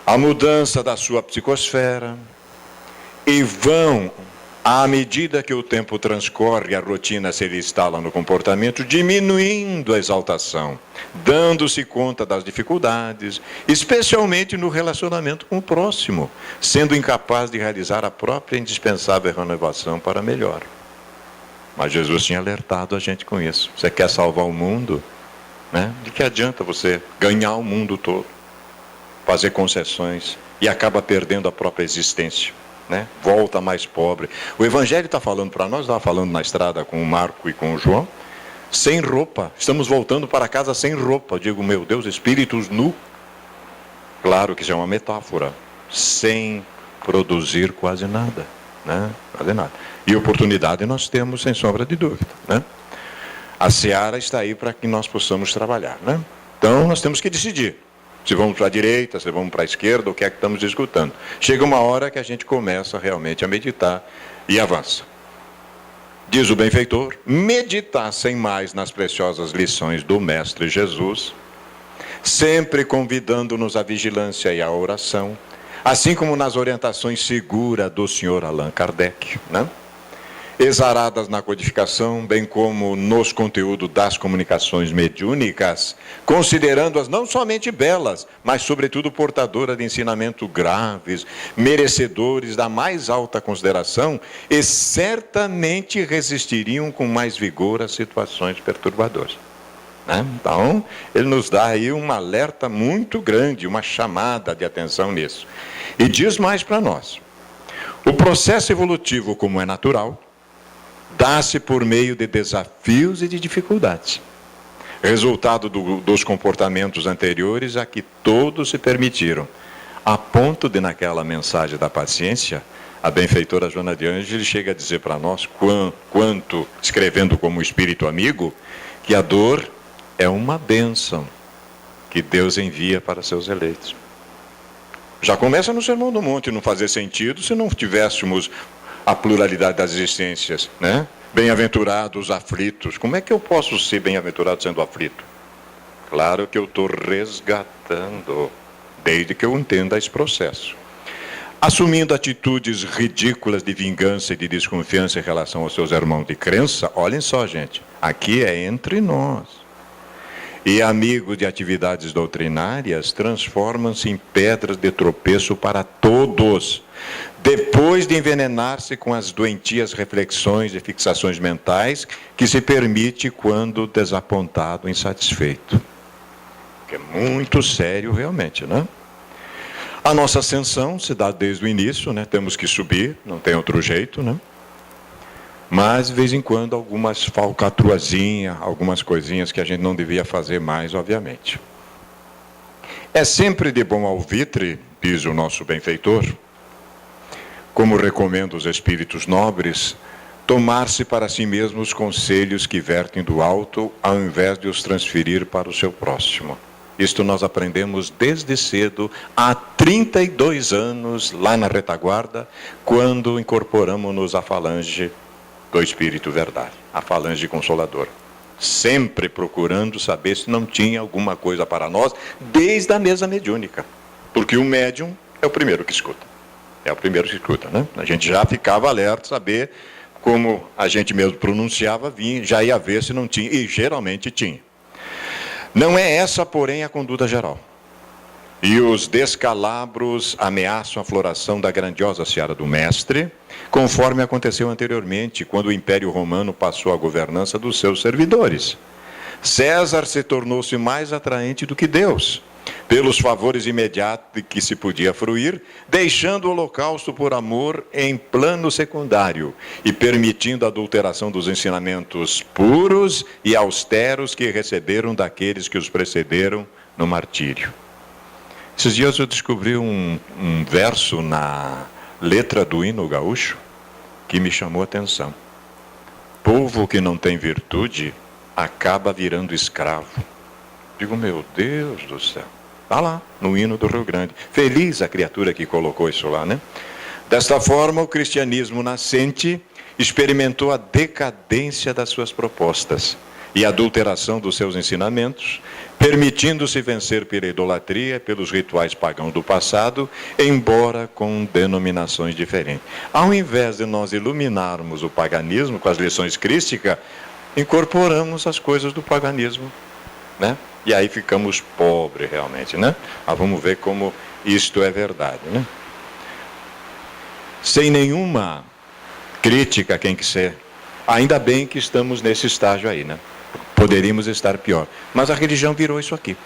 A mudança da sua psicosfera, e vão, à medida que o tempo transcorre, a rotina se instala no comportamento, diminuindo a exaltação, dando-se conta das dificuldades, especialmente no relacionamento com o próximo, sendo incapaz de realizar a própria indispensável renovação para melhor. Mas Jesus tinha alertado a gente com isso. Você quer salvar o mundo, né? De que adianta você ganhar o mundo todo, fazer concessões e acaba perdendo a própria existência, né? Volta mais pobre. O Evangelho está falando para nós, estava falando na estrada com o Marco e com o João, sem roupa, estamos voltando para casa sem roupa. Eu digo, meu Deus, espíritos nu. Claro que isso é uma metáfora, sem produzir quase nada, né? Quase nada. E oportunidade nós temos, sem sombra de dúvida, né? A seara está aí para que nós possamos trabalhar, né? Então nós temos que decidir. Se vamos para a direita, se vamos para a esquerda, o que é que estamos escutando. Chega uma hora que a gente começa realmente a meditar e avança. Diz o benfeitor, meditassem mais nas preciosas lições do Mestre Jesus, sempre convidando-nos à vigilância e à oração, assim como nas orientações seguras do Sr. Allan Kardec, né? Exaradas na codificação, bem como nos conteúdos das comunicações mediúnicas, considerando-as não somente belas, mas sobretudo portadoras de ensinamento graves, merecedores da mais alta consideração, e certamente resistiriam com mais vigor às situações perturbadoras. Né? Então, ele nos dá aí um alerta muito grande, uma chamada de atenção nisso. E diz mais para nós: o processo evolutivo, como é natural, dá-se por meio de desafios e de dificuldades, resultado dos comportamentos anteriores a que todos se permitiram, a ponto de, naquela mensagem da paciência, a benfeitora Joana de Ângeles chega a dizer para nós, quanto escrevendo como espírito amigo, que a dor é uma bênção que Deus envia para seus eleitos. Já começa no Sermão do Monte não fazer sentido se não tivéssemos a pluralidade das existências, né? Bem-aventurados aflitos. Como é que eu posso ser bem-aventurado sendo aflito? Claro que eu estou resgatando, desde que eu entenda esse processo. Assumindo atitudes ridículas de vingança e de desconfiança em relação aos seus irmãos de crença, olhem só, gente, aqui é entre nós. E amigos de atividades doutrinárias transformam-se em pedras de tropeço para todos, depois de envenenar-se com as doentias reflexões e fixações mentais que se permite quando desapontado, insatisfeito. Que é muito sério realmente, né? A nossa ascensão se dá desde o início, né? Temos que subir, não tem outro jeito, né? Mas, de vez em quando, algumas falcatruazinhas, algumas coisinhas que a gente não devia fazer mais, obviamente. É sempre de bom alvitre, diz o nosso benfeitor, como recomenda os espíritos nobres, tomar-se para si mesmo os conselhos que vertem do alto, ao invés de os transferir para o seu próximo. Isto nós aprendemos desde cedo, há 32 anos, lá na retaguarda, quando incorporamos-nos à falange do Espírito Verdade, a falange consoladora. Sempre procurando saber se não tinha alguma coisa para nós, desde a mesa mediúnica. Porque o médium é o primeiro que escuta. É o primeiro que escuta, né? A gente já ficava alerta, saber como a gente mesmo pronunciava, já ia ver se não tinha, e geralmente tinha. Não é essa, porém, a conduta geral. E os descalabros ameaçam a floração da grandiosa seara do Mestre, conforme aconteceu anteriormente, quando o Império Romano passou a governança dos seus servidores. César se tornou-se mais atraente do que Deus, pelos favores imediatos de que se podia fruir, deixando o holocausto por amor em plano secundário e permitindo a adulteração dos ensinamentos puros e austeros que receberam daqueles que os precederam no martírio. Esses dias eu descobri um verso na letra do hino gaúcho que me chamou a atenção. Povo que não tem virtude acaba virando escravo. Digo, meu Deus do céu. Está lá, no hino do Rio Grande. Feliz a criatura que colocou isso lá, né? Desta forma, o cristianismo nascente experimentou a decadência das suas propostas e a adulteração dos seus ensinamentos, permitindo-se vencer pela idolatria, pelos rituais pagãos do passado, embora com denominações diferentes. Ao invés de nós iluminarmos o paganismo com as lições crísticas, incorporamos as coisas do paganismo, né? E aí ficamos pobres realmente, né? Mas vamos ver como isto é verdade, né? Sem nenhuma crítica a quem quiser, ainda bem que estamos nesse estágio aí, né? Poderíamos estar pior. Mas a religião virou isso aqui.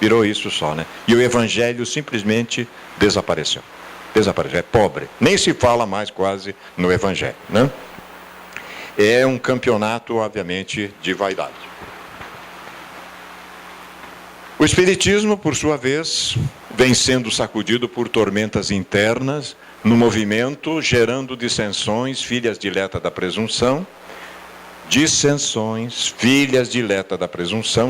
Virou isso só, né? E o evangelho simplesmente desapareceu. Desapareceu. É pobre. Nem se fala mais quase no evangelho, né? É um campeonato, obviamente, de vaidade. O espiritismo, por sua vez, vem sendo sacudido por tormentas internas no movimento, gerando dissensões, filhas diletas da presunção,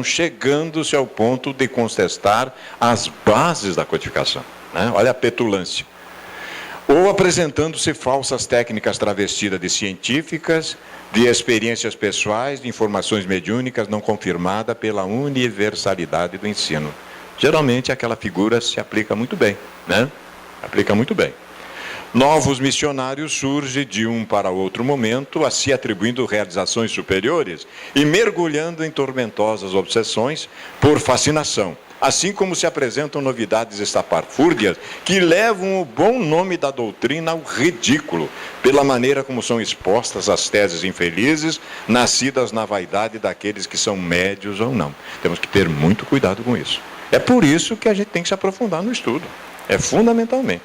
chegando-se ao ponto de contestar as bases da codificação, né? Olha a petulância. Ou apresentando-se falsas técnicas travestidas de científicas, de experiências pessoais, de informações mediúnicas não confirmadas pela universalidade do ensino. Geralmente aquela figura se aplica muito bem, né? Aplica muito bem. Novos missionários surgem de um para outro momento, a se atribuindo realizações superiores e mergulhando em tormentosas obsessões por fascinação, assim como se apresentam novidades estapafúrdias que levam o bom nome da doutrina ao ridículo, pela maneira como são expostas as teses infelizes, nascidas na vaidade daqueles que são médios ou não. Temos que ter muito cuidado com isso. É por isso que a gente tem que se aprofundar no estudo. É fundamentalmente.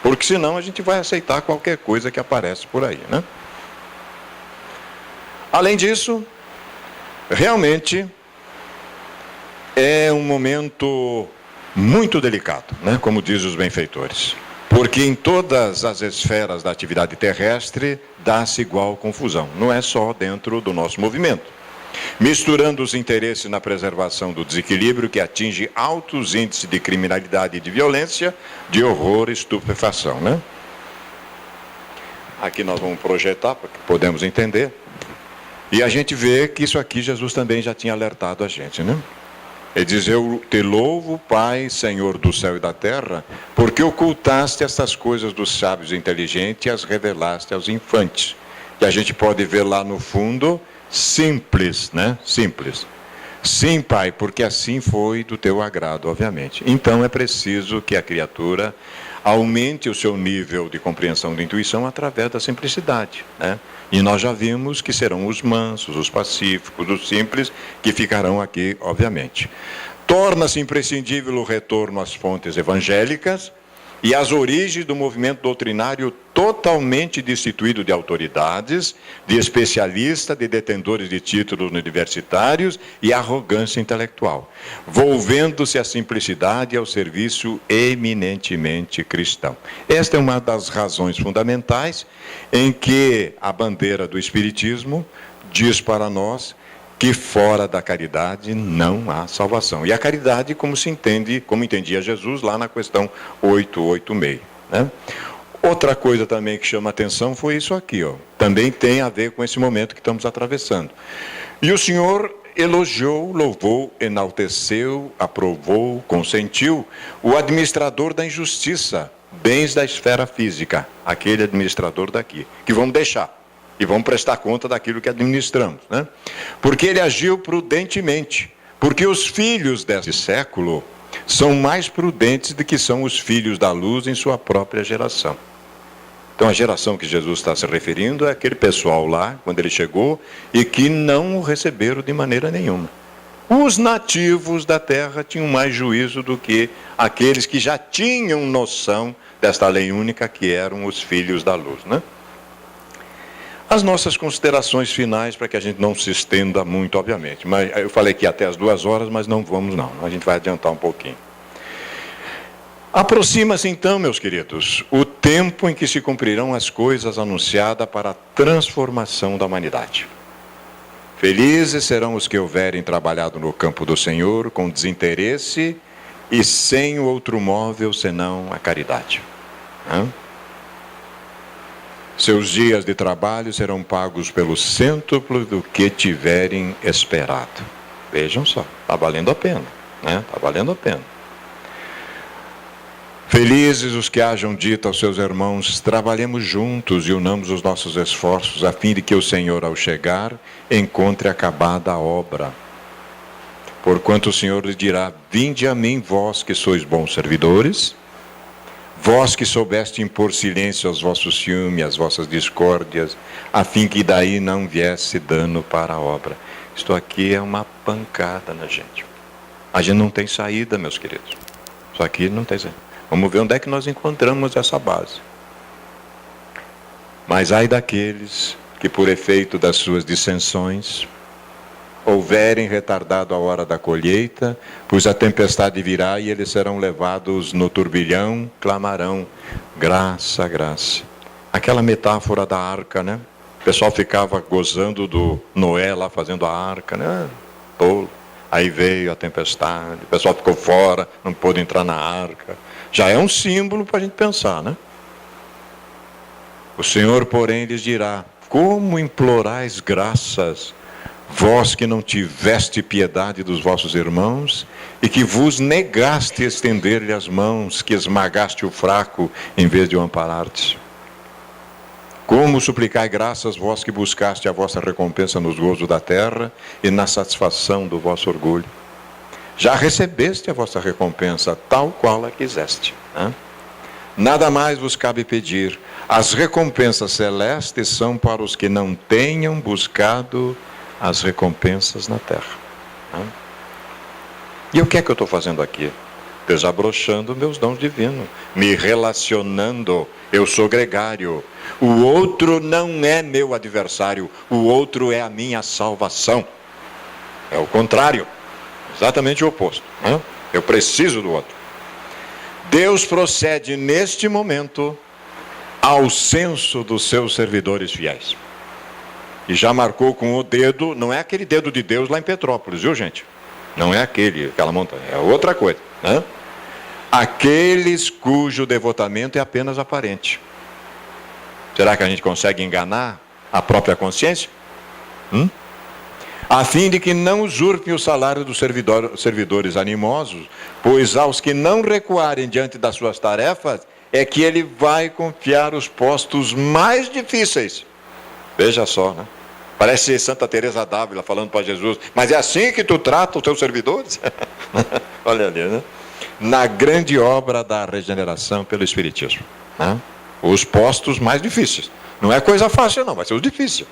Porque senão a gente vai aceitar qualquer coisa que aparece por aí, né? Além disso, realmente é um momento muito delicado, né? Como dizem os benfeitores. Porque em todas as esferas da atividade terrestre dá-se igual confusão. Não é só dentro do nosso movimento. Misturando os interesses na preservação do desequilíbrio que atinge altos índices de criminalidade e de violência, de horror e estupefação, né? Aqui nós vamos projetar para que podemos entender. E a gente vê que isso aqui Jesus também já tinha alertado a gente, né? Ele diz: eu te louvo, Pai, Senhor do céu e da terra, porque ocultaste estas coisas dos sábios e inteligentes e as revelaste aos infantes. E a gente pode ver lá no fundo, simples, né? Simples. Sim, Pai, porque assim foi do teu agrado, obviamente. Então é preciso que a criatura aumente o seu nível de compreensão de intuição através da simplicidade, né? E nós já vimos que serão os mansos, os pacíficos, os simples, que ficarão aqui, obviamente. Torna-se imprescindível o retorno às fontes evangélicas e às origens do movimento doutrinário totalmente destituído de autoridades, de especialistas, de detentores de títulos universitários e arrogância intelectual, volvendo-se à simplicidade e ao serviço eminentemente cristão. Esta é uma das razões fundamentais em que a bandeira do Espiritismo diz para nós que fora da caridade não há salvação. E a caridade, como se entende, como entendia Jesus lá na questão 886, né? Outra coisa também que chama atenção foi isso aqui, ó. Também tem a ver com esse momento que estamos atravessando. E o Senhor elogiou, louvou, enalteceu, aprovou, consentiu o administrador da injustiça, bens da esfera física, aquele administrador daqui, que vamos deixar. E vamos prestar conta daquilo que administramos, né? Porque ele agiu prudentemente. Porque os filhos desse século são mais prudentes do que são os filhos da luz em sua própria geração. Então a geração que Jesus está se referindo é aquele pessoal lá, quando ele chegou, e que não o receberam de maneira nenhuma. Os nativos da terra tinham mais juízo do que aqueles que já tinham noção desta lei única, que eram os filhos da luz, né? As nossas considerações finais, para que a gente não se estenda muito, obviamente. Mas eu falei que até as 2 horas, mas não vamos não. A gente vai adiantar um pouquinho. Aproxima-se então, meus queridos, o tempo em que se cumprirão as coisas anunciadas para a transformação da humanidade. Felizes serão os que houverem trabalhado no campo do Senhor com desinteresse e sem outro móvel senão a caridade. Seus dias de trabalho serão pagos pelo cêntuplo do que tiverem esperado. Vejam só, está valendo a pena, né? Está valendo a pena. Felizes os que hajam dito aos seus irmãos: trabalhemos juntos e unamos os nossos esforços, a fim de que o Senhor, ao chegar, encontre acabada a obra. Porquanto o Senhor lhe dirá: vinde a mim, vós que sois bons servidores, vós que soubeste impor silêncio aos vossos ciúmes, às vossas discórdias, a fim que daí não viesse dano para a obra. Isto aqui é uma pancada na gente. A gente não tem saída, meus queridos. Isso aqui não tem saída. Vamos ver onde é que nós encontramos essa base. Mas ai daqueles que, por efeito das suas dissensões, houverem retardado a hora da colheita, pois a tempestade virá e eles serão levados no turbilhão, clamarão: graça, graça. Aquela metáfora da arca, né? O pessoal ficava gozando do Noé lá fazendo a arca, né? Tolo. Aí veio a tempestade, o pessoal ficou fora, não pôde entrar na arca. Já é um símbolo para a gente pensar, né? O Senhor, porém, lhes dirá: como implorais graças Vós que não tiveste piedade dos vossos irmãos, e que vos negaste estender-lhe as mãos, que esmagaste o fraco, em vez de o amparar-te. Como suplicai graças, vós que buscaste a vossa recompensa nos gozos da terra, e na satisfação do vosso orgulho. Já recebeste a vossa recompensa, tal qual a quiseste. Nada mais vos cabe pedir. As recompensas celestes são para os que não tenham buscado as recompensas na terra. E o que é que eu estou fazendo aqui? Desabrochando meus dons divinos, me relacionando. Eu sou gregário. O outro não é meu adversário, o outro é a minha salvação. É o contrário, exatamente o oposto. Eu preciso do outro. Deus procede neste momento ao censo dos seus servidores fiéis. E já marcou com o dedo, não é aquele dedo de Deus lá em Petrópolis, viu, gente? Não é aquela montanha, é outra coisa. Aqueles cujo devotamento é apenas aparente. Será que a gente consegue enganar a própria consciência? A fim de que não usurpem o salário dos servidores animosos, pois aos que não recuarem diante das suas tarefas, é que ele vai confiar os postos mais difíceis. Veja só, né? Parece Santa Teresa d'Ávila falando para Jesus, mas é assim que tu trata os teus servidores? Olha ali, né? Na grande obra da regeneração pelo Espiritismo. Os postos mais difíceis. Não é coisa fácil não, vai ser os difíceis.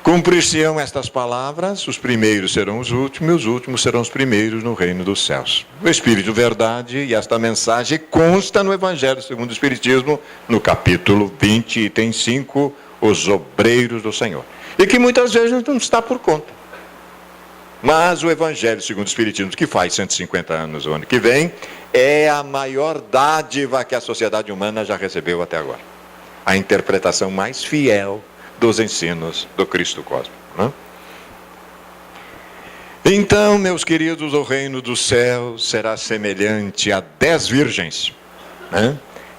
Cumprir-se-ão estas palavras, os primeiros serão os últimos serão os primeiros no reino dos céus. O Espírito Verdade e esta mensagem consta no Evangelho segundo o Espiritismo, no capítulo 20, item 5, os obreiros do Senhor. E que muitas vezes não está por conta. Mas o Evangelho segundo o Espiritismo, que faz 150 anos o ano que vem, é a maior dádiva que a sociedade humana já recebeu até agora. A interpretação mais fiel dos ensinos do Cristo cósmico. Então, meus queridos, o reino dos céus será semelhante a 10 virgens,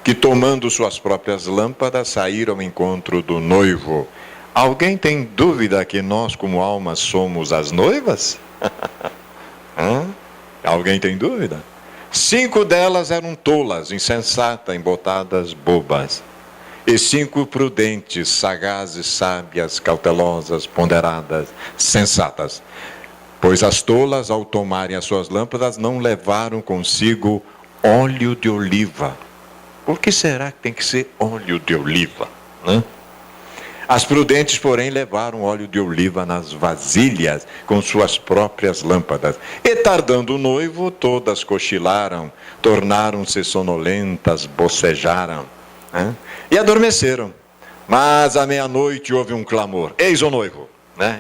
que tomando suas próprias lâmpadas saíram ao encontro do noivo. Alguém tem dúvida que nós como almas somos as noivas? Alguém tem dúvida? 5 delas eram tolas, insensatas, embotadas, bobas. E 5 prudentes, sagazes, sábias, cautelosas, ponderadas, sensatas. Pois as tolas, ao tomarem as suas lâmpadas, não levaram consigo óleo de oliva. Por que será que tem que ser óleo de oliva? As prudentes, porém, levaram óleo de oliva nas vasilhas com suas próprias lâmpadas. E tardando o noivo, todas cochilaram, tornaram-se sonolentas, bocejaram. E adormeceram. Mas à meia-noite houve um clamor: eis o noivo.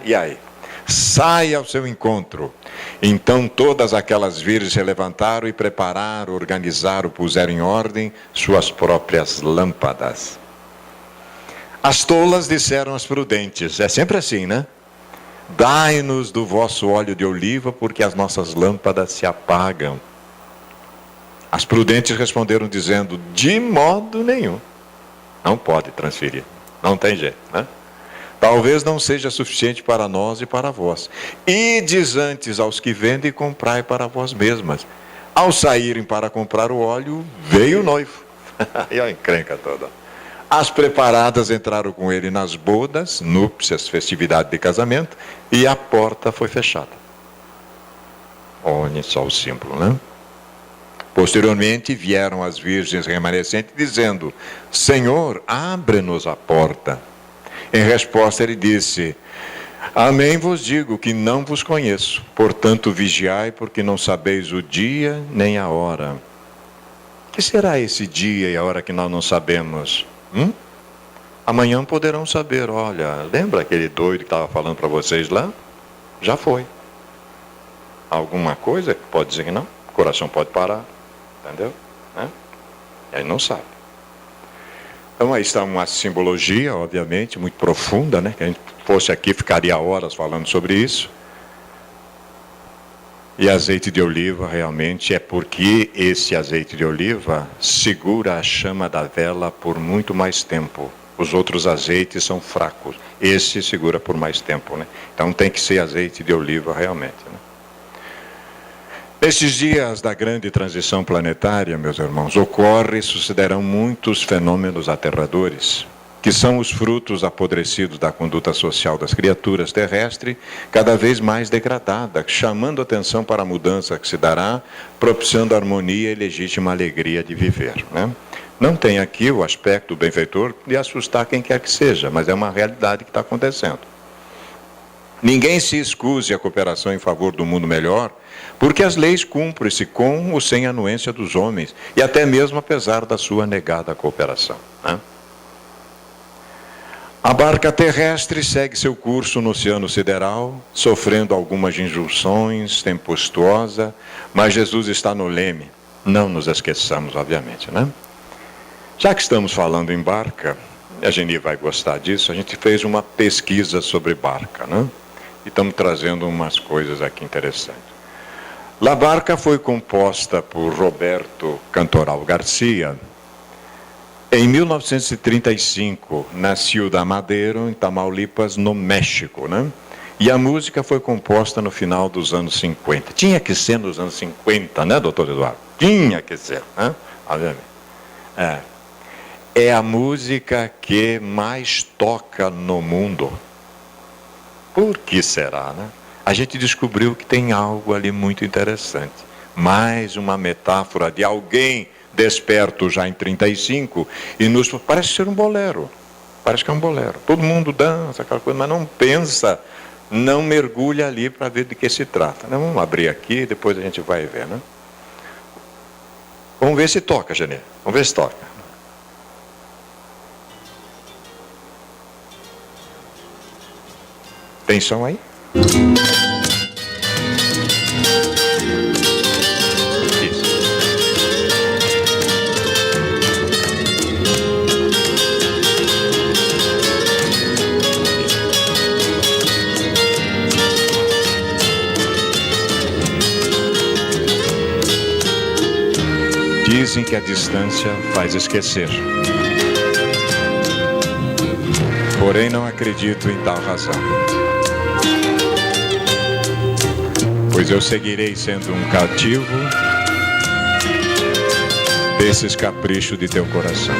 E aí? Sai ao seu encontro. Então todas aquelas virgens se levantaram e prepararam, organizaram, puseram em ordem suas próprias lâmpadas. As tolas disseram às prudentes, é sempre assim, né? Dai-nos do vosso óleo de oliva, porque as nossas lâmpadas se apagam. As prudentes responderam dizendo, de modo nenhum. Não pode transferir, não tem jeito, né? Talvez não seja suficiente para nós e para vós. Ides antes aos que vendem e comprai para vós mesmas. Ao saírem para comprar o óleo, veio o noivo. E a encrenca toda. As preparadas entraram com ele nas bodas, núpcias, festividade de casamento, e a porta foi fechada. Olha só o símbolo, né? Posteriormente vieram as virgens remanescentes dizendo, Senhor, abre-nos a porta. Em resposta ele disse, amém vos digo que não vos conheço, portanto vigiai porque não sabeis o dia nem a hora. Que será esse dia e a hora que nós não sabemos? Amanhã poderão saber, olha, lembra aquele doido que estava falando para vocês lá? Já foi. Alguma coisa que pode dizer que não? O coração pode parar, entendeu? E aí não sabe. Então aí está uma simbologia, obviamente, muito profunda, né? Que a gente fosse aqui, ficaria horas falando sobre isso. E azeite de oliva, realmente, é porque esse azeite de oliva segura a chama da vela por muito mais tempo. Os outros azeites são fracos. Esse segura por mais tempo, né? Então tem que ser azeite de oliva realmente, né? Nesses dias da grande transição planetária, meus irmãos, sucederão muitos fenômenos aterradores, que são os frutos apodrecidos da conduta social das criaturas terrestres, cada vez mais degradada, chamando atenção para a mudança que se dará, propiciando harmonia e legítima alegria de viver, né? Não tem aqui o aspecto do benfeitor de assustar quem quer que seja, mas é uma realidade que está acontecendo. Ninguém se excuse a cooperação em favor do mundo melhor, porque as leis cumprem-se com ou sem anuência dos homens, e até mesmo apesar da sua negada cooperação, né? A barca terrestre segue seu curso no oceano sideral, sofrendo algumas injunções, tempestuosa, mas Jesus está no leme. Não nos esqueçamos, obviamente, né? Já que estamos falando em barca, a Geni vai gostar disso, a gente fez uma pesquisa sobre barca, né? E estamos trazendo umas coisas aqui interessantes. La Barca foi composta por Roberto Cantoral Garcia. Em 1935, nasceu da Madero, em Tamaulipas, no México, né? E a música foi composta no final dos anos 50. Tinha que ser nos anos 50, né, doutor Eduardo? Tinha que ser, né? Obviamente. É a música que mais toca no mundo. Por que será, né? A gente descobriu que tem algo ali muito interessante. Mais uma metáfora de alguém desperto já em 35 e nos parece ser um bolero. Parece que é um bolero. Todo mundo dança, aquela coisa, mas não pensa, não mergulha ali para ver de que se trata, né? Vamos abrir aqui, depois a gente vai ver, né? Vamos ver se toca, Geni. Vamos ver se toca. Tem som aí? Isso. Dizem que a distância faz esquecer. Porém, não acredito em tal razão. Pois eu seguirei sendo um cativo desses caprichos de teu coração.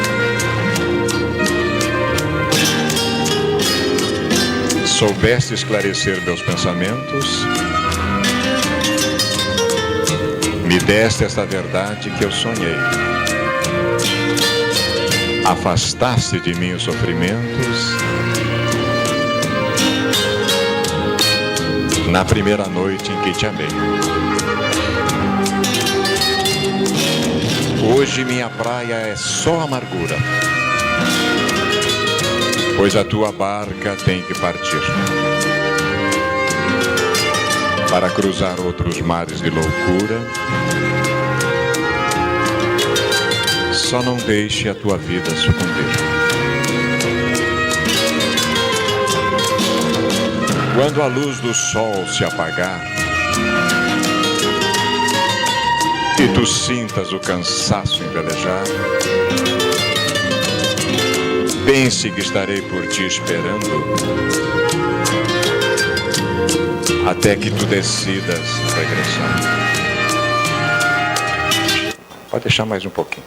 Soubeste esclarecer meus pensamentos, me deste esta verdade que eu sonhei. Afastaste de mim os sofrimentos, na primeira noite em que te amei. Hoje minha praia é só amargura, pois a tua barca tem que partir para cruzar outros mares de loucura. Só não deixe a tua vida sucumbir. Quando a luz do sol se apagar e tu sintas o cansaço envelejar, pense que estarei por ti esperando até que tu decidas regressar. Pode deixar mais um pouquinho.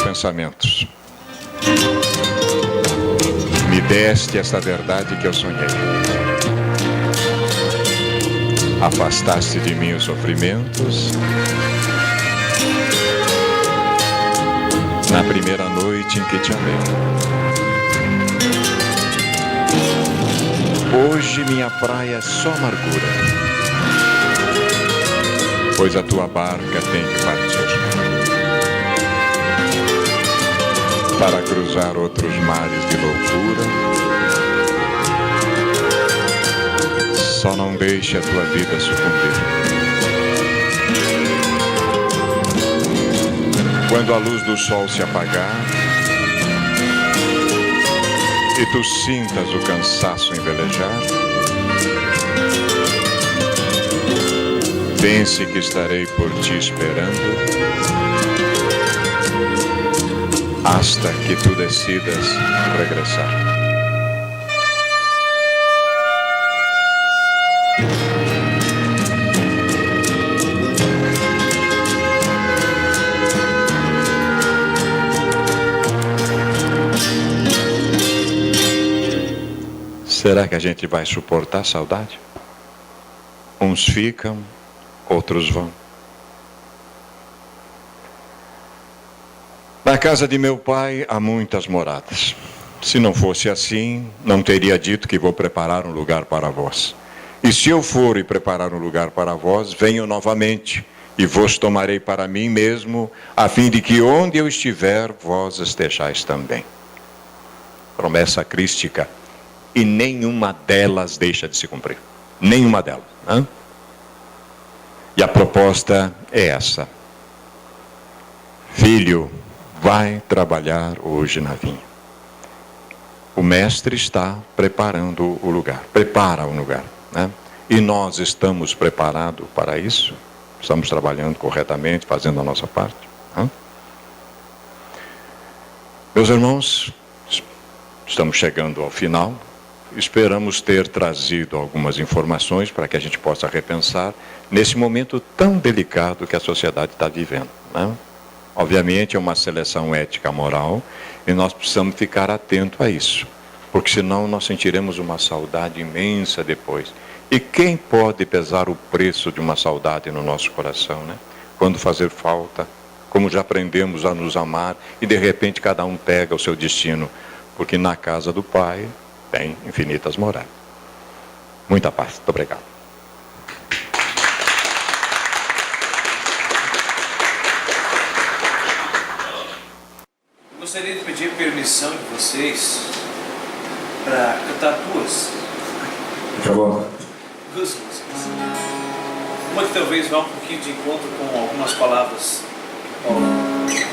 Pensamentos. Me deste essa verdade que eu sonhei. Afastaste de mim os sofrimentos. Na primeira noite em que te amei. Hoje minha praia é só amargura, pois a tua barca tem que partir para cruzar outros mares de loucura. Só não deixe a tua vida sucumbir. Quando a luz do sol se apagar e tu sintas o cansaço envelejar, pense que estarei por ti esperando, hasta que tu decidas regressar. Será que a gente vai suportar a saudade? Uns ficam, outros vão. Na casa de meu pai há muitas moradas. Se não fosse assim, não teria dito que vou preparar um lugar para vós. E se eu for e preparar um lugar para vós, venho novamente e vos tomarei para mim mesmo, a fim de que onde eu estiver, vós estejais também. Promessa crística. E nenhuma delas deixa de se cumprir. Nenhuma delas. Hein? E a proposta é essa. Filho, vai trabalhar hoje na vinha. O mestre está preparando o lugar. Prepara o lugar. Né? E nós estamos preparados para isso? Estamos trabalhando corretamente, fazendo a nossa parte? Hein? Meus irmãos, estamos chegando ao final. Esperamos ter trazido algumas informações para que a gente possa repensar nesse momento tão delicado que a sociedade está vivendo. Né? Obviamente é uma seleção ética moral e nós precisamos ficar atentos a isso, porque senão nós sentiremos uma saudade imensa depois. E quem pode pesar o preço de uma saudade no nosso coração, né? Quando fazer falta, como já aprendemos a nos amar e de repente cada um pega o seu destino, porque na casa do Pai tem infinitas moradas. Muita paz. Muito obrigado. Gostaria de pedir permissão de vocês para cantar duas músicas. Uma que talvez vá um pouquinho de encontro com algumas palavras que Paulo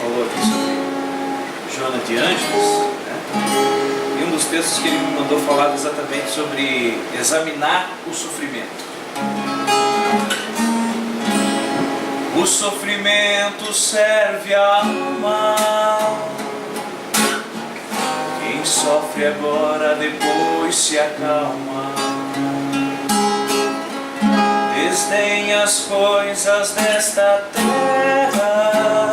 falou aqui sobre Joana de Ângeles, né? E um dos textos que ele me mandou falar exatamente sobre examinar o sofrimento. O sofrimento serve à alma. Quem sofre agora depois se acalma. Desdenha as coisas desta terra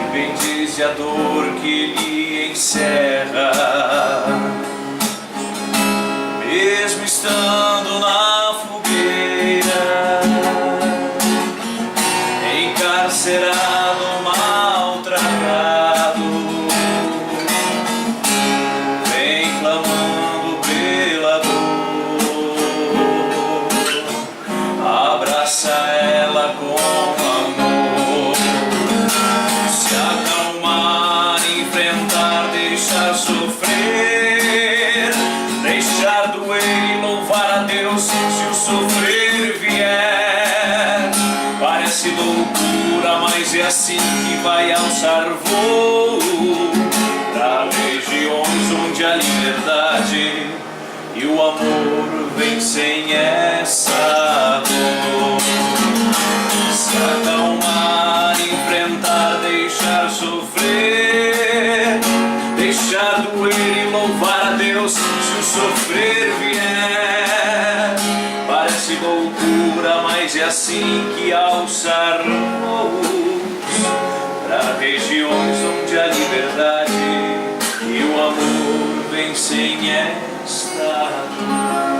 e bendize a dor que lhe encerra. Mesmo estando na fogueira, encarcerado, maltratado, vem clamando pela dor. Abraça ela com amor, se acalmar, enfrentar, deixar sofrer, deixar doer e louvar a Deus se o sofrer vier. Parece loucura, mas é assim que vai alçar voo para regiões onde a liberdade e o amor vencem essa dor. Se acalmar, enfrentar, deixar sofrer, deixar doer e louvar a Deus se o sofrer vier. Parece loucura, mas é assim que alçar voos para regiões onde a liberdade e o amor vencem esta dor.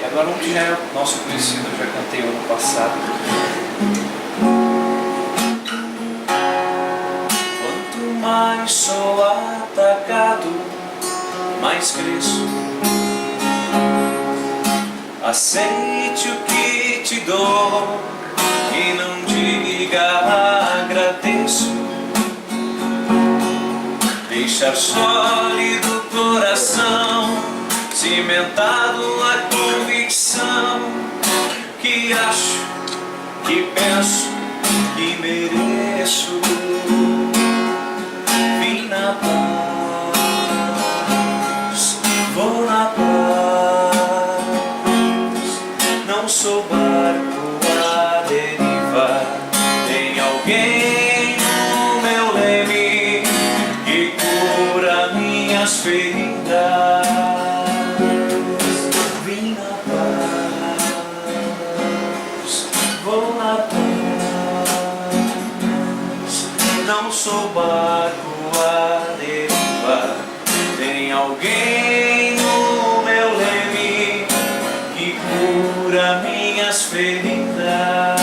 E agora um que já é nosso conhecido, eu já cantei ano passado. Quanto mais sou atacado, mais cresço. Aceite o que te dou e não diga deixar sólido o coração, cimentado a convicção que acho, que penso, que mereço. Vim na paz, vou na paz, não sou barco a derivar. Tem alguém no meu leme que cura minhas feridas. Vim na paz, vou na paz, não sou barco a derivar. Tem alguém no meu leme que cura minhas feridas.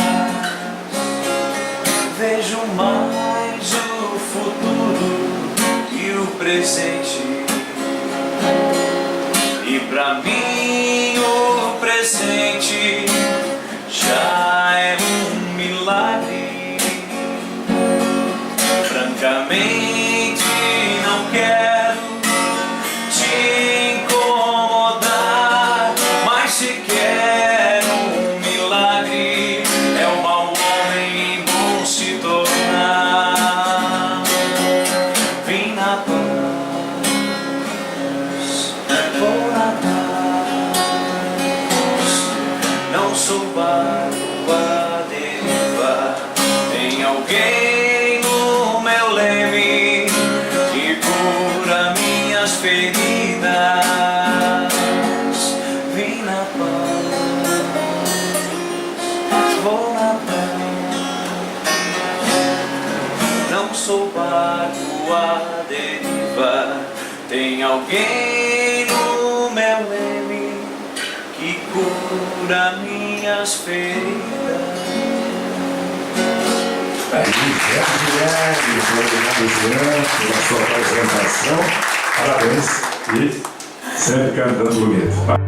Vejo mais o futuro e o presente, e pra mim o presente já é um milagre. Francamente não quero te incomodar, mas se quero um milagre, é um mau homem bom se tornar. Vim na paz, vou na paz, não sou barco a derivar. Tem alguém no meu leme que cura minhas feridas. Vim na paz, vou na paz, não sou barco a derivar. Tem alguém no meu leme que cura minhas feridas. Aí, Guilherme, pela sua apresentação. Parabéns e sempre cantando bonito.